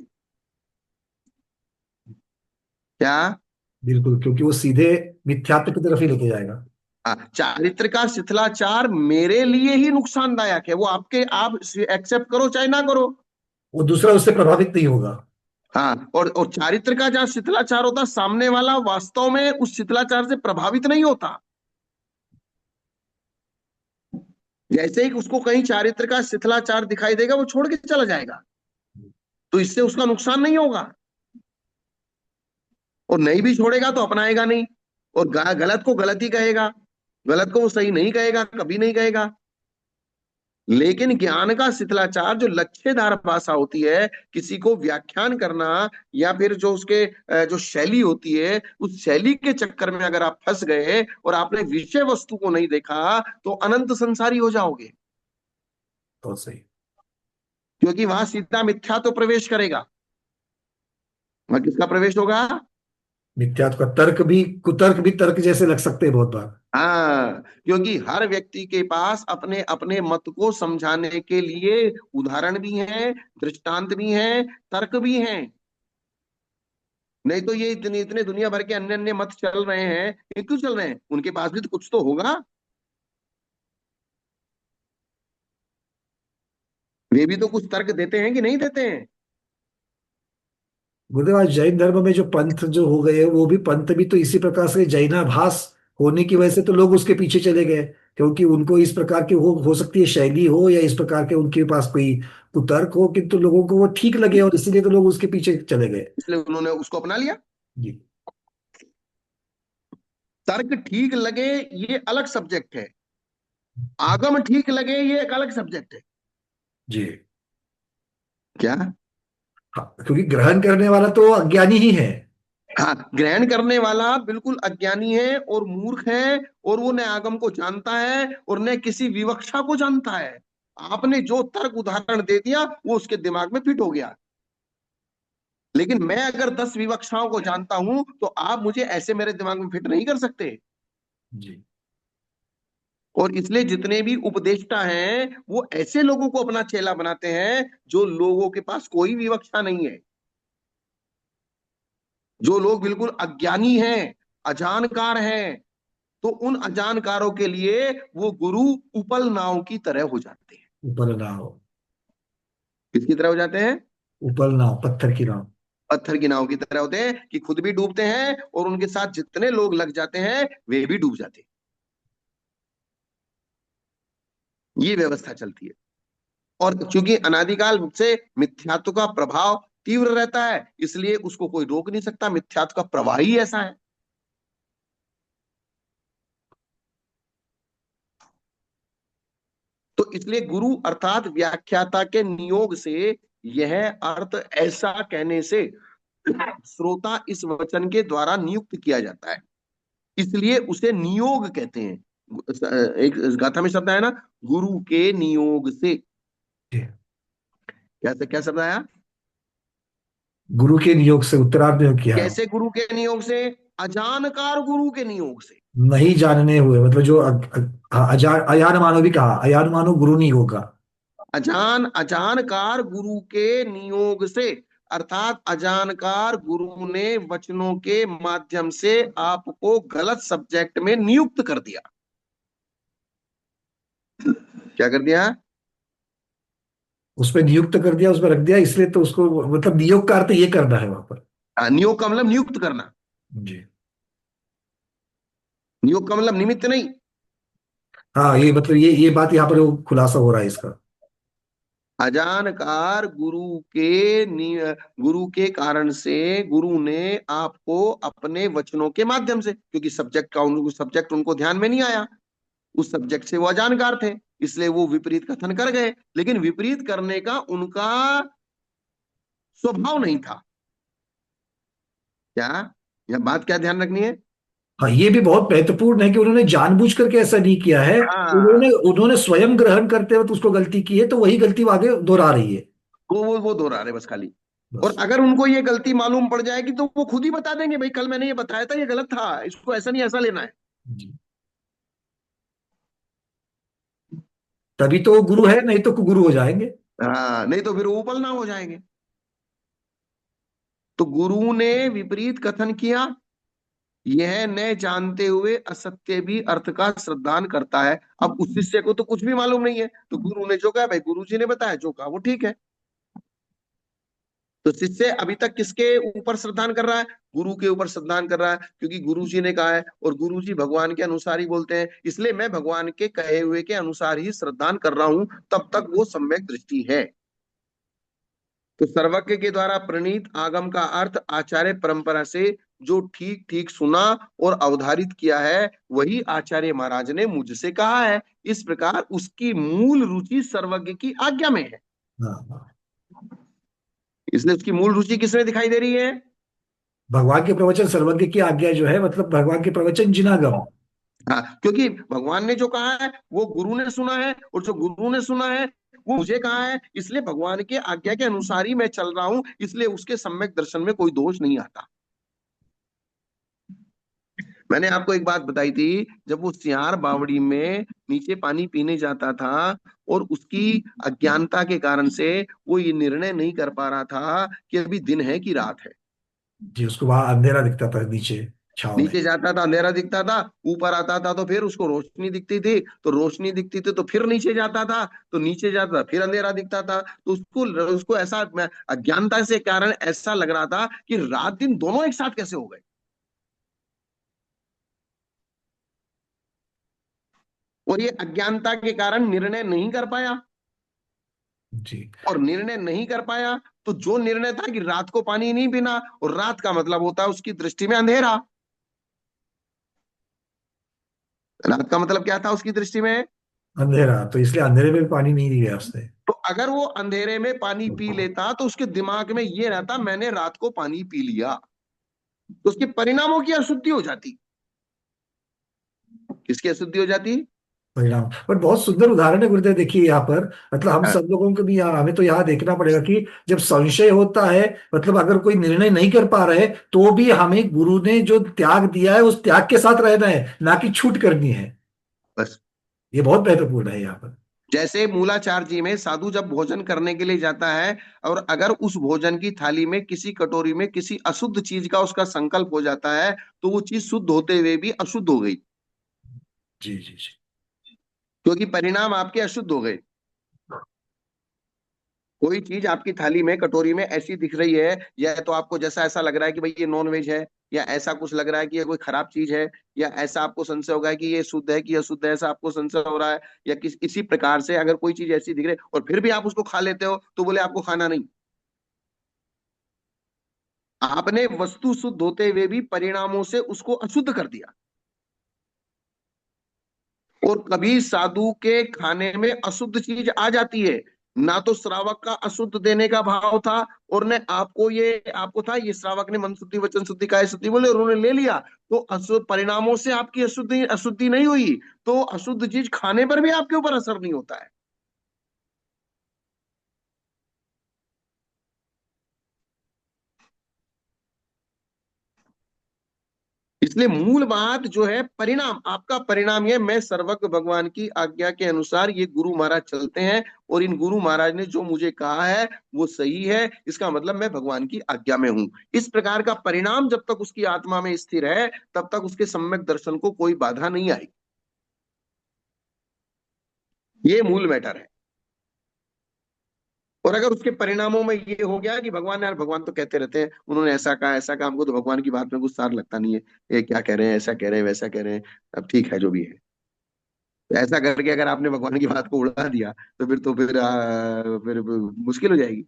क्या? बिल्कुल, क्योंकि वो सीधे मिथ्यात्व की तरफ ही लेके जाएगा। हाँ, चारित्र का शिथिलाचार मेरे लिए ही नुकसानदायक है, वो आपके, आप एक्सेप्ट करो चाहे ना करो। वो दूसरा उससे प्रभावित नहीं होगा। हाँ, और चारित्र का जहाँ शिथिलाचार होता, सामने वाला वास्तव में उस शिथिलाचार से प्रभावित नहीं होता। जैसे ही उसको कहीं चारित्र का शिथिलाचार दिखाई देगा, वो छोड़ के चला जाएगा, तो इससे उसका नुकसान नहीं होगा। और नहीं भी छोड़ेगा तो अपनाएगा नहीं, और गलत को गलत ही कहेगा, गलत को वो सही नहीं कहेगा, कभी नहीं कहेगा। लेकिन ज्ञान का शिथिलाचार, जो लक्ष्यधार भाषा होती है, किसी को व्याख्यान करना, या फिर जो उसके जो शैली होती है, उस शैली के चक्कर में अगर आप फंस गए और आपने विषय वस्तु को नहीं देखा, तो अनंत संसारी हो जाओगे। तो सही। क्योंकि वहां सीधा मिथ्या तो प्रवेश करेगा। वहां किसका प्रवेश होगा? मिथ्यात्व का तर्क भी, कुतर्क भी तर्क जैसे लग सकते हैं बहुत बार। हाँ, क्योंकि हर व्यक्ति के पास अपने अपने मत को समझाने के लिए उदाहरण भी हैं, दृष्टांत भी हैं, तर्क भी हैं। नहीं तो ये इतने इतने दुनिया भर के अन्य अन्य मत चल रहे हैं, ये क्यों चल रहे हैं? उनके पास भी तो कुछ तो होगा, वे भी तो कुछ तर्क देते हैं कि नहीं देते हैं? गुरुदेव, आज जैन धर्म में जो पंथ जो हो गए, वो भी पंथ भी तो इसी प्रकार से जैनाभास होने की वजह से तो लोग उसके पीछे चले गए, क्योंकि उनको इस प्रकार की हो सकती है शैली हो, या इस प्रकार के उनके पास कोई कुतर्क हो, किंतु लोगों को वो ठीक लगे और इसीलिए तो लोग उसके पीछे चले गए। इसलिए उन्होंने उसको अपना लिया। जी। तर्क ठीक लगे, ये अलग सब्जेक्ट है। आगम ठीक लगे, ये एक अलग सब्जेक्ट है। जी। क्या? हाँ, क्योंकि ग्रहण करने वाला तो अज्ञानी ही है। हाँ, ग्रहण करने वाला बिल्कुल अज्ञानी है और मूर्ख है, और वो न आगम को जानता है और न किसी विवक्षा को जानता है। आपने जो तर्क उदाहरण दे दिया, वो उसके दिमाग में फिट हो गया। लेकिन मैं अगर 10 विवक्षाओं को जानता हूं, तो आप मुझे ऐसे मेरे दिमाग में फिट नहीं कर सकते। जी। और इसलिए जितने भी उपदेष्टा हैं, वो ऐसे लोगों को अपना चेला बनाते हैं जो लोगों के पास कोई विवक्षा नहीं है, जो लोग बिल्कुल अज्ञानी हैं, अजानकार हैं। तो उन अजानकारों के लिए वो गुरु उपल नाव की तरह हो जाते हैं। उपल नाव। किसकी तरह हो जाते हैं? उपल नाव, पत्थर की नाव। पत्थर की नाव की तरह होते हैं, कि खुद भी डूबते हैं और उनके साथ जितने लोग लग जाते हैं, वे भी डूब जाते हैं। ये व्यवस्था चलती है। और चूंकि अनादिकाल से मिथ्यात्व का प्रभाव तीव्र रहता है, इसलिए उसको कोई रोक नहीं सकता, मिथ्यात्व का प्रवाह ही ऐसा है। तो इसलिए गुरु अर्थात व्याख्याता के नियोग से यह अर्थ ऐसा कहने से श्रोता इस वचन के द्वारा नियुक्त किया जाता है, इसलिए उसे नियोग कहते हैं। एक गाथा में शब्द आया ना, गुरु के नियोग से। जी। कैसे, क्या शब्द आया? गुरु के नियोग से, उत्तरार्ध में किया है। कैसे गुरु के नियोग से? अजानकार गुरु के नियोग से। नहीं जानने हुए, मतलब जो अजान मानो भी कहा, अजान मानो गुरु नहीं होगा। अजानकार गुरु के नियोग से, अर्थात अजानकार गुरु ने वचनों के माध्यम से आपको गलत सब्जेक्ट में नियुक्त कर दिया। क्या कर दिया? उसमें नियुक्त कर दिया, उसमें रख दिया, इसलिए तो उसको, मतलब नियोग का अर्थ ये करना है वहां पर। नियोग का मतलब नियुक्त करना। जी। नियोग का मतलब निमित्त नहीं। हाँ, ये मतलब ये बात यहाँ पर वो खुलासा हो रहा है इसका। अजानकार गुरु के कारण से गुरु ने आपको अपने वचनों के माध्यम से, क्योंकि सब्जेक्ट उनको ध्यान में नहीं आया, उस सब्जेक्ट से वो अजानकार थे, इसलिए वो विपरीत कथन कर गए। लेकिन विपरीत करने का उनका स्वभाव नहीं था। क्या, यह बात क्या ध्यान रखनी है? हाँ, ये भी बहुत महत्वपूर्ण है कि उन्होंने जानबूझ करके ऐसा नहीं किया है। हाँ, उन्होंने उन्होंने स्वयं ग्रहण करते वक्त उसको गलती की है, तो वही गलती वो आगे दोहरा रही है। वो दोहरा रहे बस खाली। और बस। अगर उनको ये गलती मालूम पड़ जाएगी तो वो खुद ही बता देंगे, भाई कल मैंने ये बताया था, ये गलत था, इसको ऐसा नहीं ऐसा लेना है। जी। तभी तो वो गुरु है, नहीं तो कुगुरु हो जाएंगे। हाँ, नहीं तो फिर वो उपल ना हो जाएंगे। तो गुरु ने विपरीत कथन किया, यह न जानते हुए असत्य भी अर्थ का श्रद्धान करता है। अब उस शिष्य को तो कुछ भी मालूम नहीं है, तो गुरु ने जो कहा, भाई गुरु जी ने बताया, जो कहा वो ठीक है। तो शिष्य अभी तक किसके ऊपर श्रद्धान कर रहा है? गुरु के ऊपर श्रद्धान कर रहा है, क्योंकि गुरु जी ने कहा है और गुरु जी भगवान के अनुसार ही बोलते हैं, इसलिए मैं भगवान के कहे हुए के अनुसार ही श्रद्धान कर रहा हूं, तब तक वो सम्यक दृष्टि है। तो सर्वज्ञ के द्वारा प्रणीत आगम का अर्थ आचार्य परंपरा से जो ठीक ठीक सुना और अवधारित किया है, वही आचार्य महाराज ने मुझसे कहा है। इस प्रकार उसकी मूल रुचि सर्वज्ञ की आज्ञा में है। हाँ, हाँ। इसलिए उसकी मूल रुचि किसमें दिखाई दे रही है? भगवान के प्रवचन सर्वज्ञ की आज्ञा जो है, मतलब भगवान के प्रवचन जिनागम। हाँ, क्योंकि भगवान ने जो कहा है वो गुरु ने सुना है, और जो गुरु ने सुना है वो मुझे कहा है, इसलिए भगवान के आज्ञा के अनुसार ही मैं चल रहा हूं, इसलिए उसके सम्यक दर्शन में कोई दोष नहीं आता। मैंने आपको एक बात बताई थी, जब वो सियार बावड़ी में नीचे पानी पीने जाता था और उसकी अज्ञानता के कारण से वो ये निर्णय नहीं कर पा रहा था कि अभी दिन है कि रात है। जी, उसको वहां अंधेरा दिखता था नीचे, छाव में। नीचे जाता था अंधेरा दिखता था, ऊपर आता था तो फिर उसको रोशनी दिखती थी, तो रोशनी दिखती थी तो फिर नीचे जाता था, तो नीचे जाता था फिर अंधेरा दिखता था। तो उसको उसको ऐसा अज्ञानता से कारण ऐसा लग रहा था कि रात दिन दोनों एक साथ कैसे हो गए। और ये अज्ञानता के कारण निर्णय नहीं कर पाया, जी। और निर्णय नहीं कर पाया तो जो निर्णय था कि रात को पानी नहीं पीना, और रात का मतलब होता है उसकी दृष्टि में अंधेरा। रात का मतलब क्या था उसकी दृष्टि में? अंधेरा, तो इसलिए अंधेरे में भी पानी नहीं दिया उसने। तो अगर वो अंधेरे में पानी पी लेता तो उसके दिमाग में ये रहता, मैंने रात को पानी पी लिया, तो उसके परिणामों की अशुद्धि हो जाती। किसकी अशुद्धि हो जाती? परिणाम, पर बहुत सुंदर उदाहरण है गुरुदेव, देखिए यहाँ पर, मतलब हम हाँ, सब लोगों को भी यहाँ, हमें तो यहाँ देखना पड़ेगा कि जब संशय होता है, मतलब अगर कोई निर्णय नहीं कर पा रहे, तो भी हमें गुरु ने जो त्याग दिया है उस त्याग के साथ रहना है, ना कि छूट करनी है। बस। ये बहुत महत्वपूर्ण है यहाँ पर। जैसे मूलाचार जी में साधु जब भोजन करने के लिए जाता है, और अगर उस भोजन की थाली में किसी कटोरी में किसी अशुद्ध चीज का उसका संकल्प हो जाता है, तो वो चीज शुद्ध होते हुए भी अशुद्ध हो गई, जी, जी, जी। क्योंकि परिणाम आपके अशुद्ध हो गए। कोई चीज आपकी थाली में कटोरी में ऐसी दिख रही है, या तो आपको जैसा ऐसा लग रहा है कि भाई ये नॉन वेज है, या ऐसा कुछ लग रहा है कि ये कोई खराब चीज है, या ऐसा आपको संशय होगा कि ये शुद्ध है कि अशुद्ध है, ऐसा आपको संशय हो रहा है, या इसी प्रकार से अगर कोई चीज ऐसी दिख रही है और फिर भी आप उसको खा लेते हो, तो बोले आपको खाना नहीं। आपने वस्तु शुद्ध होते हुए भी परिणामों से उसको अशुद्ध कर दिया। और कभी साधु के खाने में अशुद्ध चीज आ जाती है, ना तो श्रावक का अशुद्ध देने का भाव था, और न आपको था ये श्रावक ने मन शुद्धि वचन शुद्धि काया शुद्धि बोले और उन्होंने ले लिया, तो अशुद्ध परिणामों से आपकी अशुद्धि अशुद्धि नहीं हुई, तो अशुद्ध चीज खाने पर भी आपके ऊपर असर नहीं होता है। इसलिए मूल बात जो है परिणाम, आपका परिणाम ये, मैं सर्वज्ञ भगवान की आज्ञा के अनुसार ये गुरु महाराज चलते हैं, और इन गुरु महाराज ने जो मुझे कहा है वो सही है, इसका मतलब मैं भगवान की आज्ञा में हूं। इस प्रकार का परिणाम जब तक उसकी आत्मा में स्थिर है, तब तक उसके सम्यक दर्शन को कोई बाधा नहीं आई। ये मूल मैटर है। और अगर उसके परिणामों में ये हो गया कि भगवान, यार भगवान तो कहते रहते हैं, उन्होंने ऐसा कहा ऐसा कहा, हमको तो भगवान की बात में कुछ सार लगता नहीं है, ये क्या कह रहे हैं, ऐसा कह रहे हैं वैसा कह रहे हैं, अब ठीक है जो भी है। तो ऐसा करके अगर आपने भगवान की बात को उड़ा दिया, तो फिर मुश्किल हो जाएगी।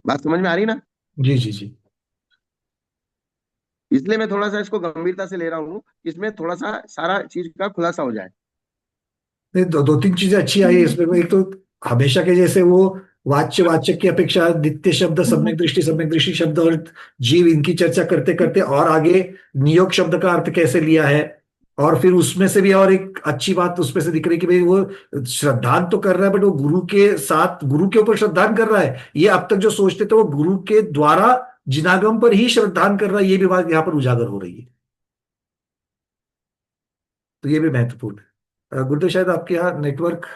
बात समझ में आ रही ना? जी जी जी। इसलिए मैं थोड़ा सा इसको गंभीरता से ले रहा हूँ, इसमें थोड़ा सा सारा चीज का खुलासा हो जाए। नहीं, दो तीन चीजें अच्छी आई इसमें। एक तो हमेशा के जैसे वो वाच्य वाचक की अपेक्षा नित्य शब्द, सम्यक दृष्टि शब्द और जीव, इनकी चर्चा करते करते और आगे नियोग शब्द का अर्थ कैसे लिया है। और फिर उसमें से भी और एक अच्छी बात उसमें से दिख रही कि भाई वो श्रद्धान तो कर रहा है, बट वो गुरु के साथ, गुरु के ऊपर श्रद्धान कर रहा है। ये अब तक जो सोचते थे वो गुरु के द्वारा जिनागम पर ही श्रद्धान कर रहा है, ये भी बात यहाँ पर उजागर हो रही है। तो ये भी महत्वपूर्ण है। गुरुदेव शायद आपके यहाँ नेटवर्क।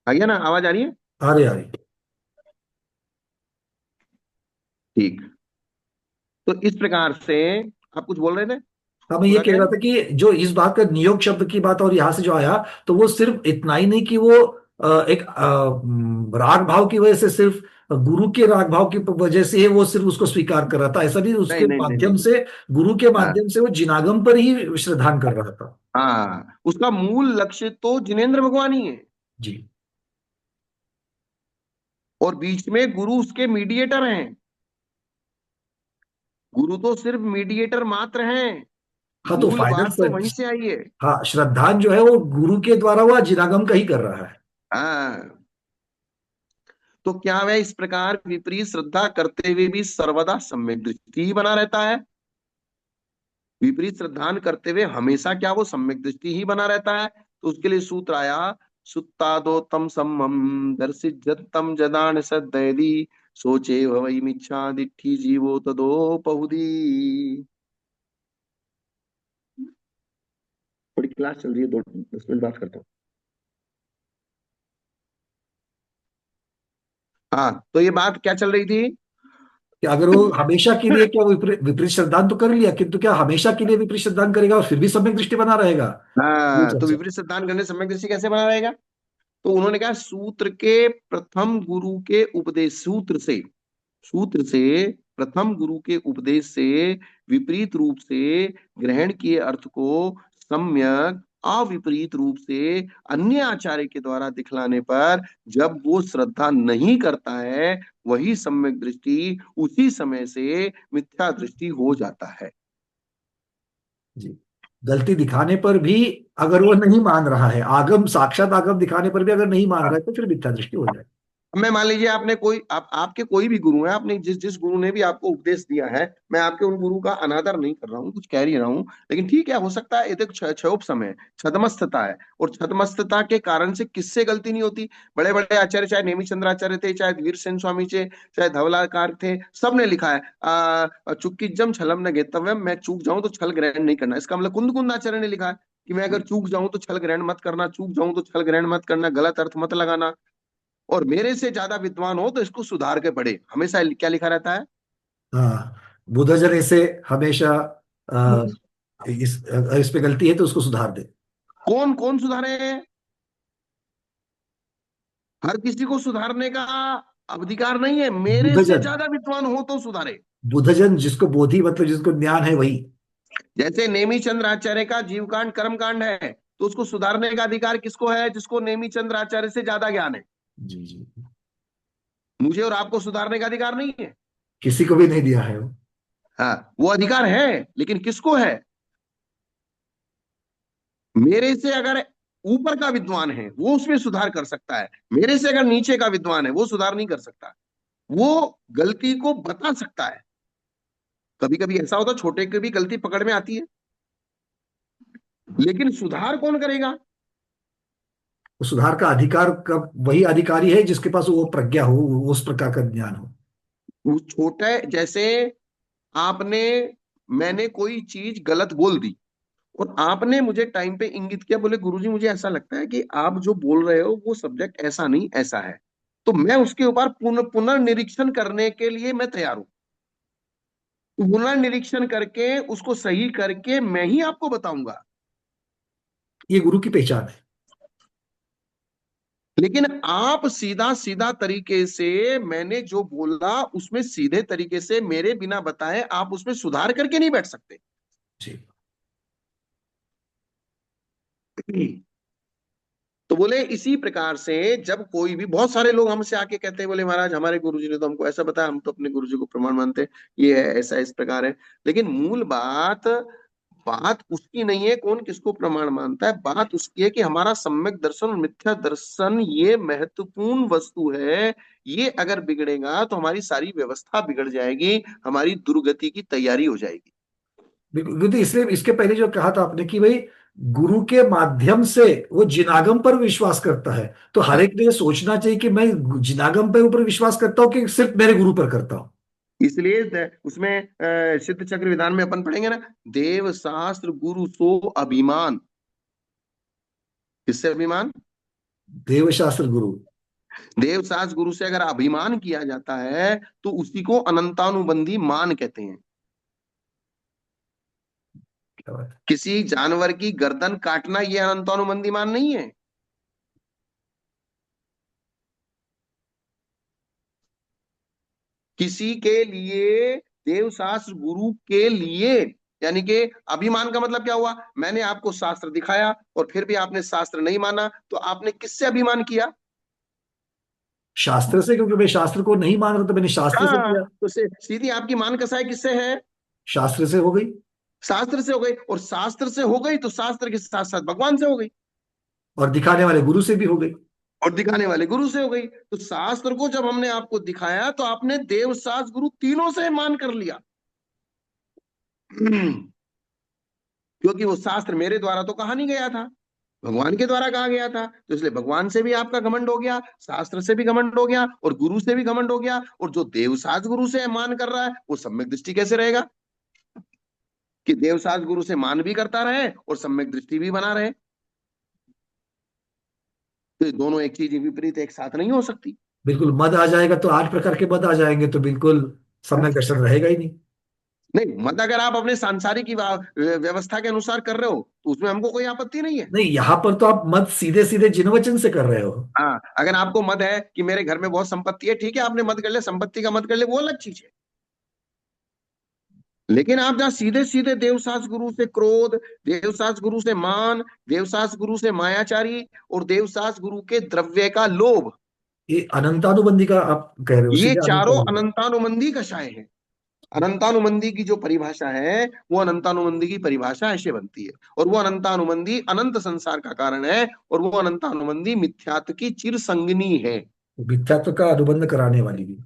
आ गया ना, आवाज आ रही है? आ रही। ठीक। तो इस प्रकार से आप कुछ बोल रहे थे, हाँ, मैं ये पूरा कह रहा करें। था कि जो इस बात का नियोग शब्द की बात और यहाँ से जो आया, तो वो सिर्फ इतना ही नहीं कि वो एक राग भाव की वजह से, सिर्फ गुरु के राग भाव की वजह से ही वो सिर्फ उसको स्वीकार कर रहा था, ऐसा नहीं। नहीं उसके नहीं नहीं नहीं माध्यम नहीं। से, गुरु के हाँ माध्यम से वो जिनागम पर ही श्रद्धान कर रहा था। हाँ, उसका मूल लक्ष्य तो जिनेन्द्र भगवान ही है, जी। और बीच में गुरु उसके मीडिएटर हैं। गुरु तो सिर्फ मीडिएटर मात्र हैं। हाँ, तो मूल फाइनल बात तो वहीं से आई है। हाँ, श्रद्धान जो है वो गुरु के द्वारा हुआ जिनागम का ही कर रहा है। हाँ, तो क्या वह इस प्रकार विपरीत श्रद्धा करते हुए भी सर्वदा सम्यक दृष्टि ही बना रहता है? विपरीत श्रद्धान करते हुए हमेशा क्या वो सम्यक दृष्टि ही बना रहता है? तो उसके लिए सूत्र आया, सुत्तादो तम सम्मम दर्शित तम जदान सदैदी सोचे भवई मिच्छा दिट्ठी जीवो तदो पहुदी। थोड़ी क्लास चल रही है, 2 10 मिनट बात करता हूँ। हाँ, तो ये बात क्या चल रही थी? कि अगर वो हमेशा के लिए क्या विपरीत विपरीत श्रद्धान तो कर लिया, किंतु क्या हमेशा के लिए विपरीत श्रद्धान करेगा और फिर भी सम्यक दृष्टि बना रहेगा? ये हाँ, तो चर्चा। विपरीत सिद्धांत करने सम्यक दृष्टि कैसे बना रहेगा? तो उन्होंने कहा सूत्र के प्रथम गुरु के उपदेश, सूत्र से प्रथम गुरु के उपदेश से विपरीत रूप से ग्रहण किए अर्थ को सम्यक अविपरीत रूप से अन्य आचार्य के द्वारा दिखलाने पर जब वो श्रद्धा नहीं करता है, वही सम्यक दृष्टि उसी समय से मिथ्या दृष्टि हो जाता है। जी। गलती दिखाने पर भी अगर वो नहीं मान रहा है, आगम साक्षात आगम दिखाने पर भी अगर नहीं मान रहा है, तो फिर मिथ्या दृष्टि हो जाए। मैं मान लीजिए आपने कोई आपके कोई भी गुरु है, आपने जिस जिस गुरु ने भी आपको उपदेश दिया है, मैं आपके उन गुरु का अनादर नहीं कर रहा हूँ, कुछ कह ही रहा हूँ, लेकिन ठीक है, हो सकता है ये तो क्षोभ है, छदमस्तता है, और छदमस्तता के कारण से किससे गलती नहीं होती? बड़े बड़े आचार्य, चाहे नेमी चंद्र आचार्य थे, चाहे वीर सेन स्वामी थे, चाहे धवलाकार थे, सबने लिखा है चुक्किजम छलम न गेतव्यम, मैं चूक जाऊं तो छल ग्रहण नहीं करना। इसका मतलब कुंद कुंद आचार्य ने लिखा है कि मैं अगर चूक जाऊं तो छल ग्रहण मत करना, चूक जाऊं तो छल ग्रहण मत करना, गलत अर्थ मत लगाना, और मेरे से ज्यादा विद्वान हो तो इसको सुधार के पढ़े, हमेशा क्या लिखा रहता है? हाँ, बुधजन ऐसे हमेशा अ, इस पे गलती है तो उसको सुधार दे। कौन कौन सुधारे? हर किसी को सुधारने का अधिकार नहीं है, मेरे से बुधजन, ज्यादा विद्वान हो तो सुधारे। बुधजन जिसको बोधि मतलब जिसको ज्ञान है वही। जैसे नेमी चंद्र आचार्य का जीवकांड कर्मकांड है, तो उसको सुधारने का अधिकार किसको है? जिसको नेमी चंद्र आचार्य से ज्यादा ज्ञान है। जी जी। मुझे और आपको सुधारने का अधिकार नहीं है। किसी को भी नहीं दिया है वो। हाँ, वो अधिकार है, लेकिन किसको है? मेरे से अगर ऊपर का विद्वान है वो उसमें सुधार कर सकता है, मेरे से अगर नीचे का विद्वान है वो सुधार नहीं कर सकता। वो गलती को बता सकता है। कभी कभी ऐसा होता है छोटे की भी गलती पकड़ में आती है, लेकिन सुधार कौन करेगा? तो सुधार का अधिकार का वही अधिकारी है जिसके पास वो प्रज्ञा हो, वो उस प्रकार का ज्ञान हो। वो छोटे जैसे आपने, मैंने कोई चीज गलत बोल दी और आपने मुझे टाइम पे इंगित किया, बोले गुरुजी मुझे ऐसा लगता है कि आप जो बोल रहे हो वो सब्जेक्ट ऐसा नहीं ऐसा है, तो मैं उसके ऊपर पुनर्निरीक्षण करने के लिए मैं तैयार हूं। पुनर्निरीक्षण करके उसको सही करके मैं ही आपको बताऊंगा। ये गुरु की पहचान है। लेकिन आप सीधा सीधा तरीके से मैंने जो बोला उसमें सीधे तरीके से मेरे बिना बताए आप उसमें सुधार करके नहीं बैठ सकते। जी। तो बोले इसी प्रकार से जब कोई भी, बहुत सारे लोग हमसे आके कहते हैं, बोले महाराज हमारे गुरुजी ने तो हमको ऐसा बताया, हम तो अपने गुरुजी को प्रमाण मानते हैं, ये है ऐसा इस प्रकार है। लेकिन मूल बात, बात उसकी नहीं है कौन किसको प्रमाण मानता है, बात उसकी है कि हमारा सम्यक दर्शन और मिथ्या दर्शन ये महत्वपूर्ण वस्तु है। ये अगर बिगड़ेगा तो हमारी सारी व्यवस्था बिगड़ जाएगी, हमारी दुर्गति की तैयारी हो जाएगी। बिल्कुल, क्योंकि इसलिए इसके पहले जो कहा था आपने कि भाई गुरु के माध्यम से वो जिनागम पर विश्वास करता है, तो हर हाँ, एक ने ये सोचना चाहिए कि मैं जिनागम पर ऊपर विश्वास करता हूँ कि सिर्फ मेरे गुरु पर करता हूँ। इसलिए उसमें सिद्ध चक्र विधान में अपन पढ़ेंगे ना, देव शास्त्र गुरु सो अभिमान। किससे अभिमान? देवशास्त्र गुरु। देव शास्त्र गुरु से अगर अभिमान किया जाता है तो उसी को अनंतानुबंधी मान कहते हैं। क्या बात है। किसी जानवर की गर्दन काटना ये अनंतानुबंधी मान नहीं है। किसी के लिए, देव शास्त्र गुरु के लिए, यानी कि अभिमान का मतलब क्या हुआ? मैंने आपको शास्त्र दिखाया और फिर भी आपने शास्त्र नहीं माना, तो आपने किससे अभिमान किया? शास्त्र से, क्योंकि मैं शास्त्र को नहीं मान रहा तो मैंने शास्त्र से हाँ, किया। तो सीधी आपकी मान कसाई किससे है? शास्त्र से हो गई। शास्त्र से हो गई, और शास्त्र से हो गई तो शास्त्र के साथ साथ भगवान से हो गई, और दिखाने वाले गुरु से भी हो गई। और दिखाने वाले गुरु से हो गई। तो शास्त्र को जब हमने आपको दिखाया तो आपने देव शास्त्र गुरु तीनों से मान कर लिया। क्योंकि वो शास्त्र मेरे द्वारा तो कहा नहीं गया था, भगवान के द्वारा कहा गया था, तो इसलिए भगवान से भी आपका घमंड हो गया, शास्त्र से भी घमंड हो गया, और गुरु से भी घमंड हो गया। और जो देव शास्त्र गुरु से मान कर रहा है वो सम्यक दृष्टि कैसे रहेगा? कि देव शास्त्र गुरु से मान भी करता रहे और सम्यक दृष्टि भी बना रहे। तो ये दोनों एक चीज विपरीत एक साथ नहीं हो सकती। बिल्कुल, मद आ जाएगा तो 8 प्रकार के मद आ जाएंगे, तो बिल्कुल सम्यक दर्शन रहेगा ही नहीं। नहीं, मत अगर आप अपने सांसारिक की व्यवस्था के अनुसार कर रहे हो तो उसमें हमको कोई आपत्ति नहीं है। नहीं, यहां पर तो आप मद सीधे सीधे जिन वचन से कर रहे हो। हाँ, अगर आपको मत है कि मेरे घर में बहुत संपत्ति है, ठीक है, आपने मत कर ले, संपत्ति का मत कर ले, वो अलग चीज है। लेकिन आप जहाँ सीधे सीधे देवशास्त्र गुरु से क्रोध, देवशास्त्र गुरु से मान, देवशास्त्र गुरु से मायाचारी, और देवशास्त्र गुरु के द्रव्य का लोभ, ये अनंतानुबंधी का आप कह रहे हो, ये सीधे चारों अनंतानुबंधी। अनंतानुबंधी कषाय है। अनंतानुबंधी की जो परिभाषा है वो अनंतानुबंधी की परिभाषा ऐसे बनती है, और वो अनंतानुबंधी अनंत संसार का कारण है, और वो अनंतानुबंधी मिथ्यात्व की चिर संगनी है। मिथ्यात्व का अनुबंध कराने वाली भी।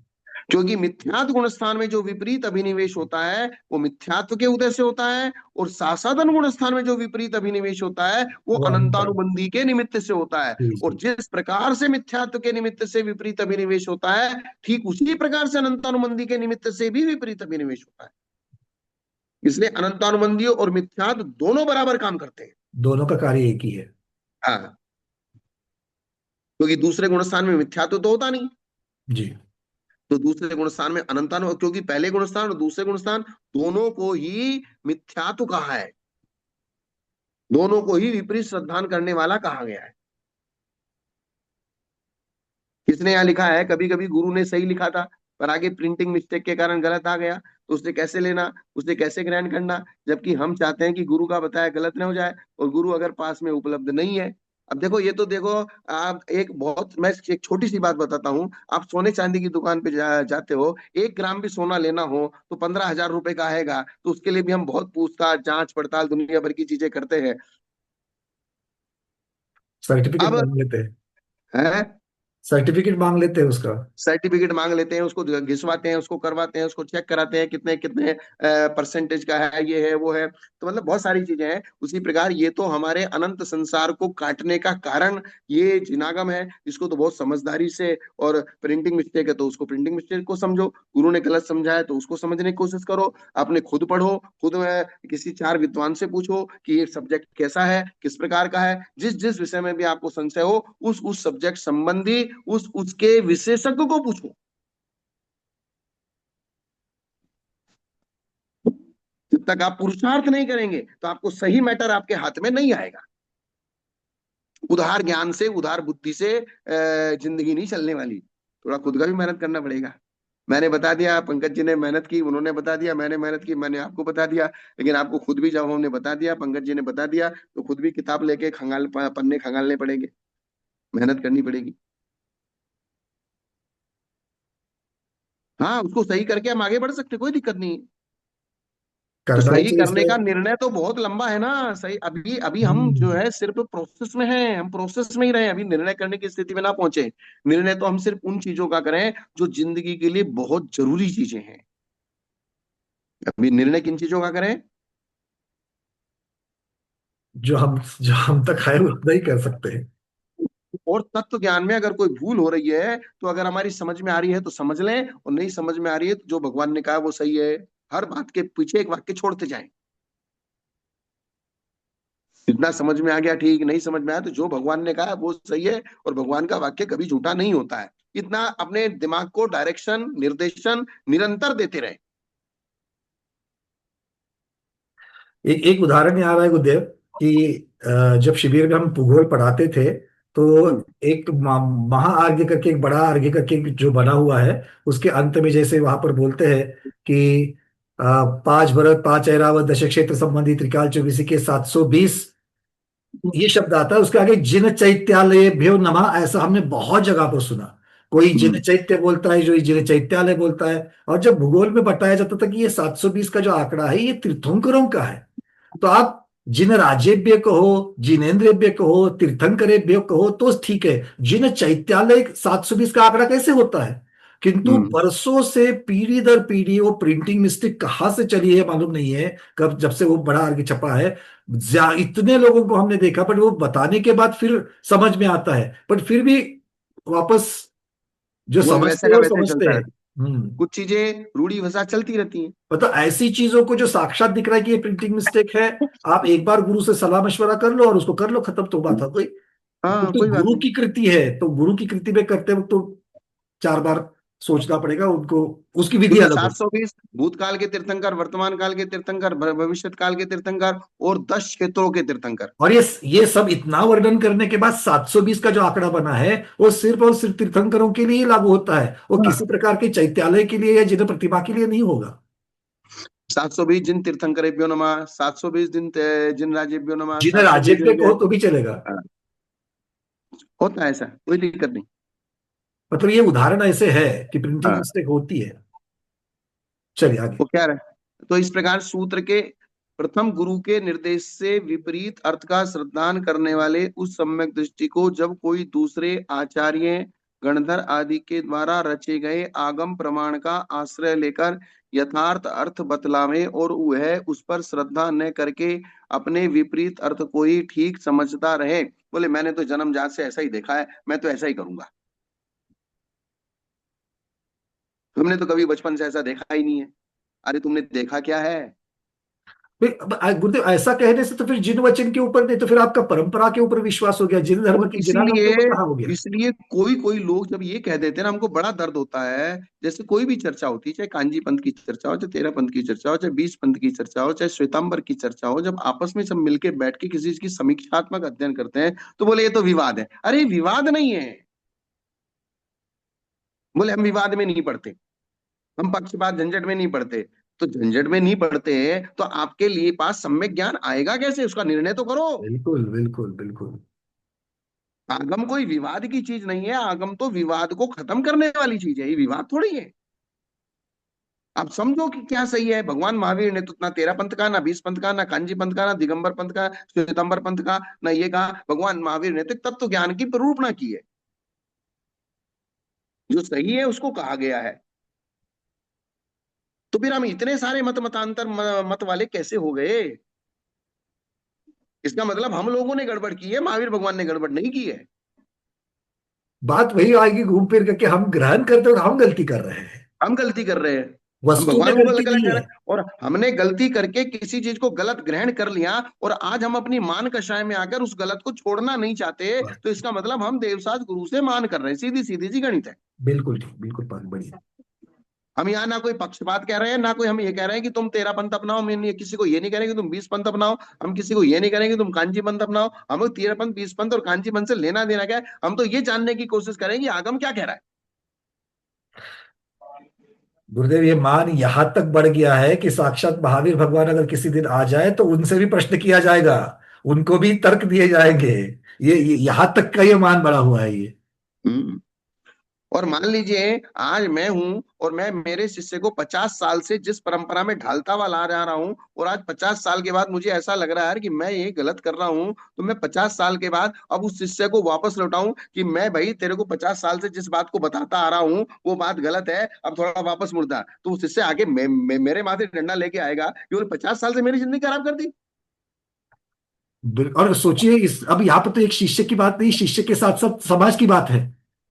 क्योंकि मिथ्यात्व गुण स्थान में जो विपरीत अभिनिवेश होता है वो मिथ्यात्व के उदय से होता है, और सासादन गुण स्थान में जो विपरीत अभिनिवेश होता है वो वो अनंता। अनंतानुबंधी के निमित्त से होता है। जी और जी। जिस प्रकार से मिथ्यात्व के निमित्त से विपरीत अभिनिवेश होता है, ठीक उसी प्रकार से अनंतानुबंधी के निमित्त से भी विपरीत अभिनिवेश होता है। इसलिए अनंतानुबंधी और मिथ्यात्व दोनों बराबर काम करते हैं। दोनों का कार्य एक ही है। हाँ, क्योंकि दूसरे गुण स्थान में मिथ्यात्व तो होता नहीं, जी। तो दूसरे गुण स्थान में अनंतानु, क्योंकि पहले गुण स्थान और दूसरे गुण स्थान दोनों को ही मिथ्यात्व कहा है, दोनों को ही विपरीत श्रद्धान करने वाला कहा गया है। किसने यहाँ लिखा है? कभी कभी गुरु ने सही लिखा था पर आगे प्रिंटिंग मिस्टेक के कारण गलत आ गया, तो उसने कैसे लेना, उसने कैसे ग्रहण करना? जबकि हम चाहते हैं कि गुरु का बताया गलत न हो जाए, और गुरु अगर पास में उपलब्ध नहीं है, अब देखो, ये तो देखो, आप एक बहुत, मैं एक छोटी सी बात बताता हूँ। आप सोने चांदी की दुकान पे जाते हो, 1 ग्राम भी सोना लेना हो तो 15,000 रुपए का आएगा, तो उसके लिए भी हम बहुत पूछताछ, जांच पड़ताल, दुनिया भर की चीजें करते हैं। सर्टिफिकेट अब मांग लेते हैं। है, सर्टिफिकेट मांग लेते हैं उसका। सर्टिफिकेट मांग लेते हैं, उसको घिसवाते हैं, उसको करवाते हैं, उसको चेक कराते हैं कितने कितने परसेंटेज का है, ये है वो है। तो मतलब बहुत सारी चीजें हैं। उसी प्रकार ये तो हमारे अनंत संसार को काटने का कारण ये जिनागम है। इसको तो बहुत समझदारी से, और प्रिंटिंग मिस्टेक है तो उसको प्रिंटिंग मिस्टेक को समझो, गुरु ने गलत समझाया तो उसको समझने की कोशिश करो, अपने खुद पढ़ो, खुद किसी 4 विद्वान से पूछो कि ये सब्जेक्ट कैसा है, किस प्रकार का है। जिस जिस विषय में भी आपको संशय हो, उस सब्जेक्ट संबंधी उस उसके विशेषज्ञ को पूछो। जब तक आप पुरुषार्थ नहीं करेंगे तो आपको सही मैटर आपके हाथ में नहीं आएगा। उधार ज्ञान से, उधार बुद्धि से जिंदगी नहीं चलने वाली। थोड़ा खुद का भी मेहनत करना पड़ेगा। मैंने बता दिया, पंकज जी ने मेहनत की, उन्होंने बता दिया, मैंने मेहनत की, मैंने आपको बता दिया। लेकिन आपको खुद भी, जब हमने बता दिया, पंकज जी ने बता दिया, तो खुद भी किताब लेके खंगाल, पन्ने खंगालने पड़ेंगे, मेहनत करनी पड़ेगी। हाँ, उसको सही करके हम आगे बढ़ सकते, कोई दिक्कत नहीं। तो करना ही सही चाहिए करने का इसमें। निर्णय तो बहुत लंबा है ना। सही, अभी अभी हम जो हम्म। है सिर्फ प्रोसेस में हैं, हम प्रोसेस में ही रहे, अभी निर्णय करने की स्थिति में ना पहुंचे। निर्णय तो हम सिर्फ उन चीजों का करें जो जिंदगी के लिए बहुत जरूरी चीजें हैं। अभी निर्णय किन चीजों का करें? जो हम तक है वो नहीं कर सकते हैं। और तत्व ज्ञान में अगर कोई भूल हो रही है तो अगर हमारी समझ में आ रही है तो समझ लें, और नहीं समझ में आ रही है तो जो भगवान ने कहा वो सही है। हर बात के पीछे एक वाक्य छोड़ते जाएं। जितना समझ में आ गया ठीक, नहीं समझ में आया तो जो भगवान ने कहा वो सही है, और भगवान का वाक्य कभी झूठा नहीं होता है। इतना अपने दिमाग को डायरेक्शन, निर्देशन निरंतर देते रहे। एक एक उदाहरण याद है गुरुदेव कि जब शिविर में हम भूगोल पढ़ाते थे, तो हम्म, एक महाआर्घ्य करके, एक बड़ा आर्घ्य करके जो बना हुआ है, उसके अंत में जैसे वहां पर बोलते हैं कि पांच भरत पांच ऐरावत दश क्षेत्र संबंधी त्रिकाल चौबीसी के 720, ये शब्द आता है। उसके आगे जिन चैत्यालय भ्यो नमः, ऐसा हमने बहुत जगह पर सुना। कोई जिन हम्म, चैत्य बोलता है, जो जिन चैत्यालय बोलता है। और जब भूगोल में बताया जाता था कि ये 720 का जो आंकड़ा है ये तीर्थंकरों का है, तो आप जिन राजेभ्य कहो, जिनेन्द्रियभ्य कहो, तीर्थंकरेभ्य कहो तो ठीक है, जिन चैत्यालय 720 का आंकड़ा कैसे होता है? किंतु हम्म, बरसों से पीढ़ी दर पीढ़ी वो प्रिंटिंग मिस्टेक कहाँ से चली है मालूम नहीं है, कब जब से वो बड़ा आगे छपा है। इतने लोगों को हमने देखा, पर वो बताने के बाद फिर समझ में आता है, पर फिर भी वापस जो वो वैसे समझते हैं का वो वैसे ही समझते चलता है। हैं। हम्म। कुछ चीजें रूढ़ी भाषा चलती रहती हैं। मतलब ऐसी चीजों को जो साक्षात दिख रहा है कि ये प्रिंटिंग मिस्टेक है, आप एक बार गुरु से सलाह मशवरा कर लो और उसको कर लो, खत्म, तो बात है कोई। हाँ, तो कोई बात गुरु नहीं। की कृति है, तो गुरु की कृति में करते वक्त तो 4 बार सोचना पड़ेगा उनको, उसकी विधि क्योंकि अलग हो। 720 भूतकाल के तीर्थंकर, वर्तमान काल के तीर्थंकर, भविष्य काल के तीर्थंकर, और 10 क्षेत्रों के तीर्थंकर। और ये सब इतना वर्णन करने के बाद 720 का जो आंकड़ा बना है, वो सिर्फ और सिर्फ तीर्थंकरों के लिए ही लागू होता है, वो किसी प्रकार के चैत्यालय के लिए या जिन प्रतिभा के लिए नहीं होगा। 720 जिन तीर्थंकरेभ्यो नमः, 720 जिन जिन राजेभ्यो नमः, जिन्हें 720 राज्य पे दिन। कहो तो भी चलेगा। हाँ, होता है ऐसा, कोई दिक्कत नहीं। मतलब ये उदाहरण ऐसे है कि प्रिंटिंग हाँ, मिस्टेक होती है। चलिए आगे। वो क्या रहे, तो इस प्रकार सूत्र के प्रथम गुरु के निर्देश से विपरीत अर्थ का श्रद्धान करने वाले उस सम्यक दृष्टि को जब कोई दूसरे आचार्य, गणधर आदि के द्वारा रचे गए आगम प्रमाण का आश्रय लेकर यथार्थ अर्थ बतलावे, और वह उस पर श्रद्धा न करके अपने विपरीत अर्थ को ही ठीक समझता रहे, बोले मैंने तो जन्मजात से ऐसा ही देखा है, मैं तो ऐसा ही करूंगा। तुमने तो कभी बचपन से ऐसा देखा ही नहीं है। अरे तुमने देखा क्या है? गुरुदेव ऐसा कहने से तो फिर जिन वचन के ऊपर नहीं, तो फिर आपका परंपरा के ऊपर विश्वास हो गया, जिन धर्म और की जिनागम के इसीलिए ऊपर कहाँ हो गया? इसलिए कोई कोई लोग जब ये कह देते हैं ना, हमको बड़ा दर्द होता है। जैसे कोई भी चर्चा होती है, चाहे कांजी पंथ की चर्चा हो, चाहे तेरह पंथ की चर्चा हो, चाहे 20 पंथ की चर्चा हो, चाहे श्वेतांबर की चर्चा हो, जब आपस में सब मिलके बैठ के किसी चीज की समीक्षात्मक अध्ययन करते हैं तो बोले ये तो विवाद है। अरे विवाद नहीं है। बोले हम विवाद में नहीं पढ़ते, हम पक्षपात झंझट में नहीं पढ़ते। तो झंझट में नहीं पढ़ते तो आपके लिए पास सम्यक ज्ञान आएगा कैसे? उसका निर्णय तो करो। बिल्कुल बिल्कुल बिल्कुल। आगम कोई विवाद की चीज नहीं है, आगम तो विवाद को खत्म करने वाली चीज है, ये विवाद थोड़ी है। आप समझो कि क्या सही है। भगवान महावीर ने तो ना 13 पंथ का, ना 20 पंथ का, ना कांजी पंथ का, ना दिगंबर पंथ का, श्वेतंबर पंथ का, ना ये कहा। भगवान महावीर ने तो तत्व ज्ञान की प्ररूपणा की है। जो सही है उसको कहा गया है। तो फिर हम इतने सारे मतांतर मत वाले कैसे हो गए? इसका मतलब हम लोगों ने गड़बड़ की है, महावीर भगवान ने गड़बड़ नहीं की है। बात वही आएगी घूम फिर करके, हम ग्रहण करते हैं और हम गलती कर रहे हैं। हम गलती कर रहे हैं। हम वस्तु में भगवान को गलती गलत गलत नहीं कह रहे है। हैं, और हमने गलती करके किसी चीज को गलत ग्रहण कर लिया, और आज हम अपनी मान कषाय में आकर उस गलत को छोड़ना नहीं चाहते, बस, तो इसका मतलब हम देवसाज गुरु से मान कर रहे हैं। सीधी सीधी सी गणित है। बिल्कुल ठीक, बिल्कुल बढ़िया। हम यहाँ ना कोई पक्षपात कह रहे हैं, ना कोई हम ये कह रहे हैं कि तुम 13 पंथ अपनाओ। किसी को ये नहीं कह रहे कि तुम 20 पंथ अपनाओ। हम किसी को ये नहीं कह रहे कि तुम कांची पंथ अपनाओ। हम लोग 13 पंथ, 20 पंथ और कांची पंथ से लेना देना क्या है? हम तो ये जानने की कोशिश करें कि आगम क्या कह रहा है। गुरुदेव, ये मान यहां तक बढ़ गया है कि साक्षात महावीर भगवान अगर किसी दिन आ जाए तो उनसे भी प्रश्न किया जाएगा, उनको भी तर्क दिए जाएंगे। ये यहां तक का ये मान बढ़ा हुआ है ये। हम्म। और मान लीजिए आज मैं हूं, और मैं मेरे शिष्य को 50 साल से जिस परंपरा में ढालता हुआ ला जा रहा हूं, और आज 50 साल के बाद मुझे ऐसा लग रहा है यार कि मैं ये गलत कर रहा हूं, तो मैं 50 साल के बाद अब उस शिष्य को वापस लौटाऊं कि मैं भाई तेरे को 50 साल से जिस बात को बताता आ रहा हूं वो बात गलत है, अब थोड़ा वापस मुड़ता। तो वो शिष्य आगे मेरे माथे डंडा लेके आएगा कि उन्होंने 50 साल से मेरी जिंदगी खराब कर दी। और सोचिए, इस अब यहाँ पर तो एक शिष्य की बात नहीं, शिष्य के साथ साथ समाज की बात है।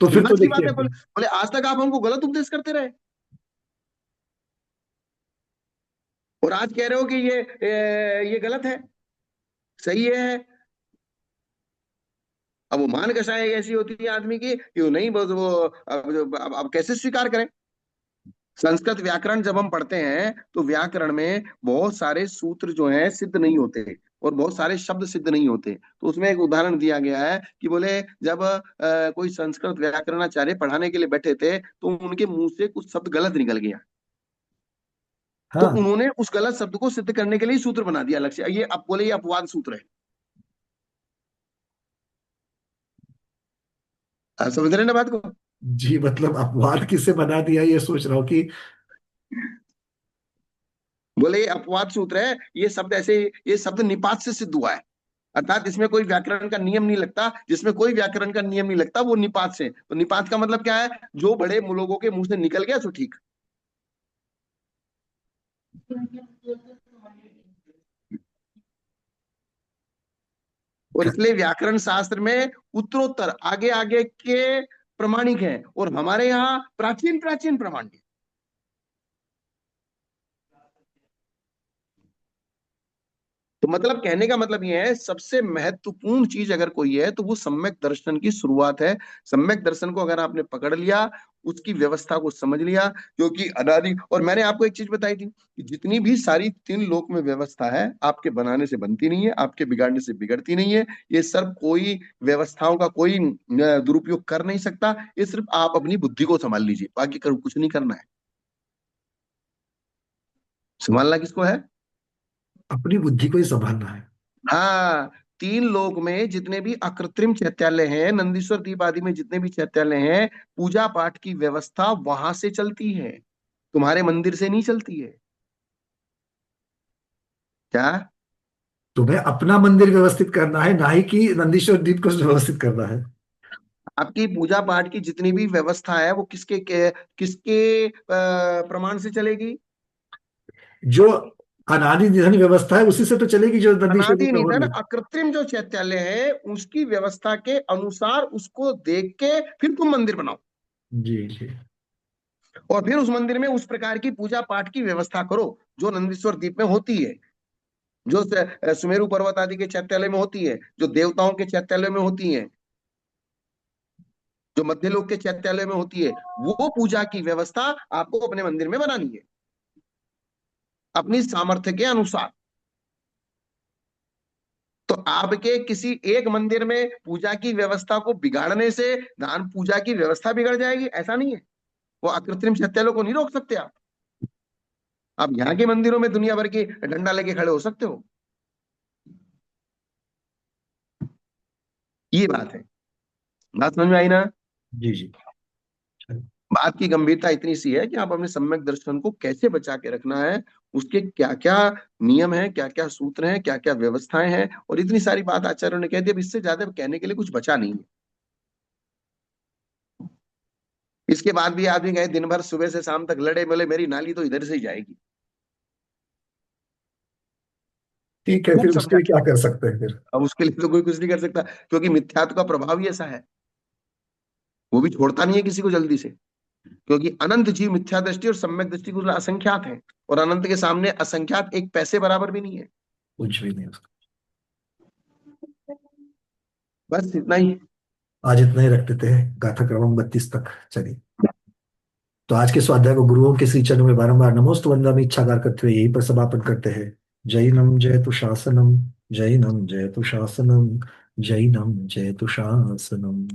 तो फिर तो समाज की बात देखिए है। बोले बोले आज तक आप हमको गलत उपदेश करते रहे, और आज कह रहे हो कि ये गलत है, सही है। अब वो मान कषाय ऐसी होती है आदमी की कि वो नहीं, बस वो अब कैसे स्वीकार करें? संस्कृत व्याकरण जब हम पढ़ते हैं तो व्याकरण में बहुत सारे सूत्र जो हैं सिद्ध नहीं होते, और बहुत सारे शब्द सिद्ध नहीं होते। तो उसमें एक उदाहरण दिया गया है कि बोले जब कोई संस्कृत व्याकरणाचार्य पढ़ाने के लिए बैठे थे तो उनके मुंह से कुछ शब्द गलत निकल गया। तो हाँ। उन्होंने उस गलत शब्द को सिद्ध करने के लिए सूत्र बना दिया अलग से। ये अब बोले ये अपवाद सूत्र है। आप समझ रहे हैं ना बात को? जी, मतलब अपवाद किससे बना दिया ये सोच रहा हूँ कि। बोले ये अपवाद सूत्र है, ये शब्द ऐसे, ये शब्द निपात से सिद्ध हुआ है। अर्थात इसमें कोई व्याकरण का नियम नहीं लगता, जिसमें कोई व्याकरण का नियम नहीं लगता वो निपात से। तो निपात का मतलब क्या है? जो बड़े लोगों के मुंह से निकल गया सो ठीक। और इसलिए व्याकरण शास्त्र में उत्तरोत्तर आगे आगे के प्रमाणिक हैं, और हमारे यहाँ प्राचीन प्राचीन प्रमाणिक। तो मतलब कहने का मतलब ये है, सबसे महत्वपूर्ण चीज अगर कोई है तो वो सम्यक दर्शन की शुरुआत है। सम्यक दर्शन को अगर आपने पकड़ लिया, उसकी व्यवस्था को समझ लिया, क्योंकि अनादि, और मैंने आपको एक चीज बताई थी कि जितनी भी सारी तीन लोक में व्यवस्था है, आपके बनाने से बनती नहीं है, आपके बिगाड़ने से बिगड़ती नहीं है। ये सब कोई व्यवस्थाओं का कोई दुरुपयोग कर नहीं सकता। ये सिर्फ आप अपनी बुद्धि को संभाल लीजिए, बाकी कर कुछ नहीं करना है। संभालना किसको है? अपनी बुद्धि को ही संभालना है। हाँ। तीन लोक में जितने भी अकृत्रिम चैत्यालय हैं, नंदीश्वर दीप आदि में जितने भी चैत्यालय हैं, पूजा पाठ की व्यवस्था वहां से चलती है, तुम्हारे मंदिर से नहीं चलती है। क्या? तुम्हें अपना मंदिर व्यवस्थित करना है, ना ही कि नंदीश्वर दीप को व्यवस्थित करना है। आपकी पूजा पाठ की जितनी भी व्यवस्था है वो किसके प्रमाण से चलेगी? जो अनादि निधन व्यवस्था है उसी से तो चलेगी, जो नंदीश्वर अनादि दीप में निधन होगी। अकृत्रिम जो चैत्यालय है उसकी व्यवस्था के अनुसार उसको देख के फिर तुम मंदिर बनाओ, जी जी। और फिर उस मंदिर में उस प्रकार की पूजा पाठ की व्यवस्था करो जो नंदीश्वर द्वीप में होती है, जो सुमेरु पर्वत आदि के चैत्यालय में होती है, जो देवताओं के चैत्यालय में होती है, जो मध्य लोक के चैत्यालय में होती है। वो पूजा की व्यवस्था आपको अपने मंदिर में बनानी है, अपनी सामर्थ्य के अनुसार। तो आपके किसी एक मंदिर में पूजा की व्यवस्था को बिगाड़ने से दान पूजा की व्यवस्था बिगड़ जाएगी, ऐसा नहीं है। वो अकृत्रिम चैत्यालयों को नहीं रोक सकते आप यहाँ के मंदिरों में दुनिया भर की डंडा लेके खड़े हो सकते हो। ये बात है। बात समझ में आई ना? जी जी। बात की गंभीरता इतनी सी है कि आप अपने सम्यक दर्शन को कैसे बचा के रखना है, उसके क्या क्या नियम है, क्या क्या सूत्र हैं, क्या क्या व्यवस्थाएं हैं, और इतनी सारी बात आचार्यों ने कह दी। अब इससे ज्यादा कहने के लिए कुछ बचा नहीं है। इसके बाद भी आदमी कहे दिन भर सुबह से शाम तक लड़े, बोले मेरी नाली तो इधर से ही जाएगी। ठीक है, खूब फिर उसके समझा। लिए क्या कर सकते हैं फिर? अब उसके लिए तो कोई कुछ नहीं कर सकता, क्योंकि मिथ्यात्व का प्रभाव ही ऐसा है। वो भी छोड़ता नहीं है किसी को जल्दी से, क्योंकि अनंत जीव मिथ्या दृष्टि और सम्यक दृष्टि को असंख्यात है, और अनंत के सामने असंख्यात एक पैसे बराबर भी नहीं है। कुछ भी नहीं उसका। बस इतना ही। आज इतना ही रख देते हैं, गाथा क्रमम 32 तक। चलिए, तो आज के स्वाध्याय को गुरुओं के श्री चरणों में बारंबार नमोस्तु वंदनामि इच्छागार करते हुए यहीं पर समापन करते हैं। जैनम जयतु शासनम, जैनम जयतु शासनम, जैनम जयतु शासनम।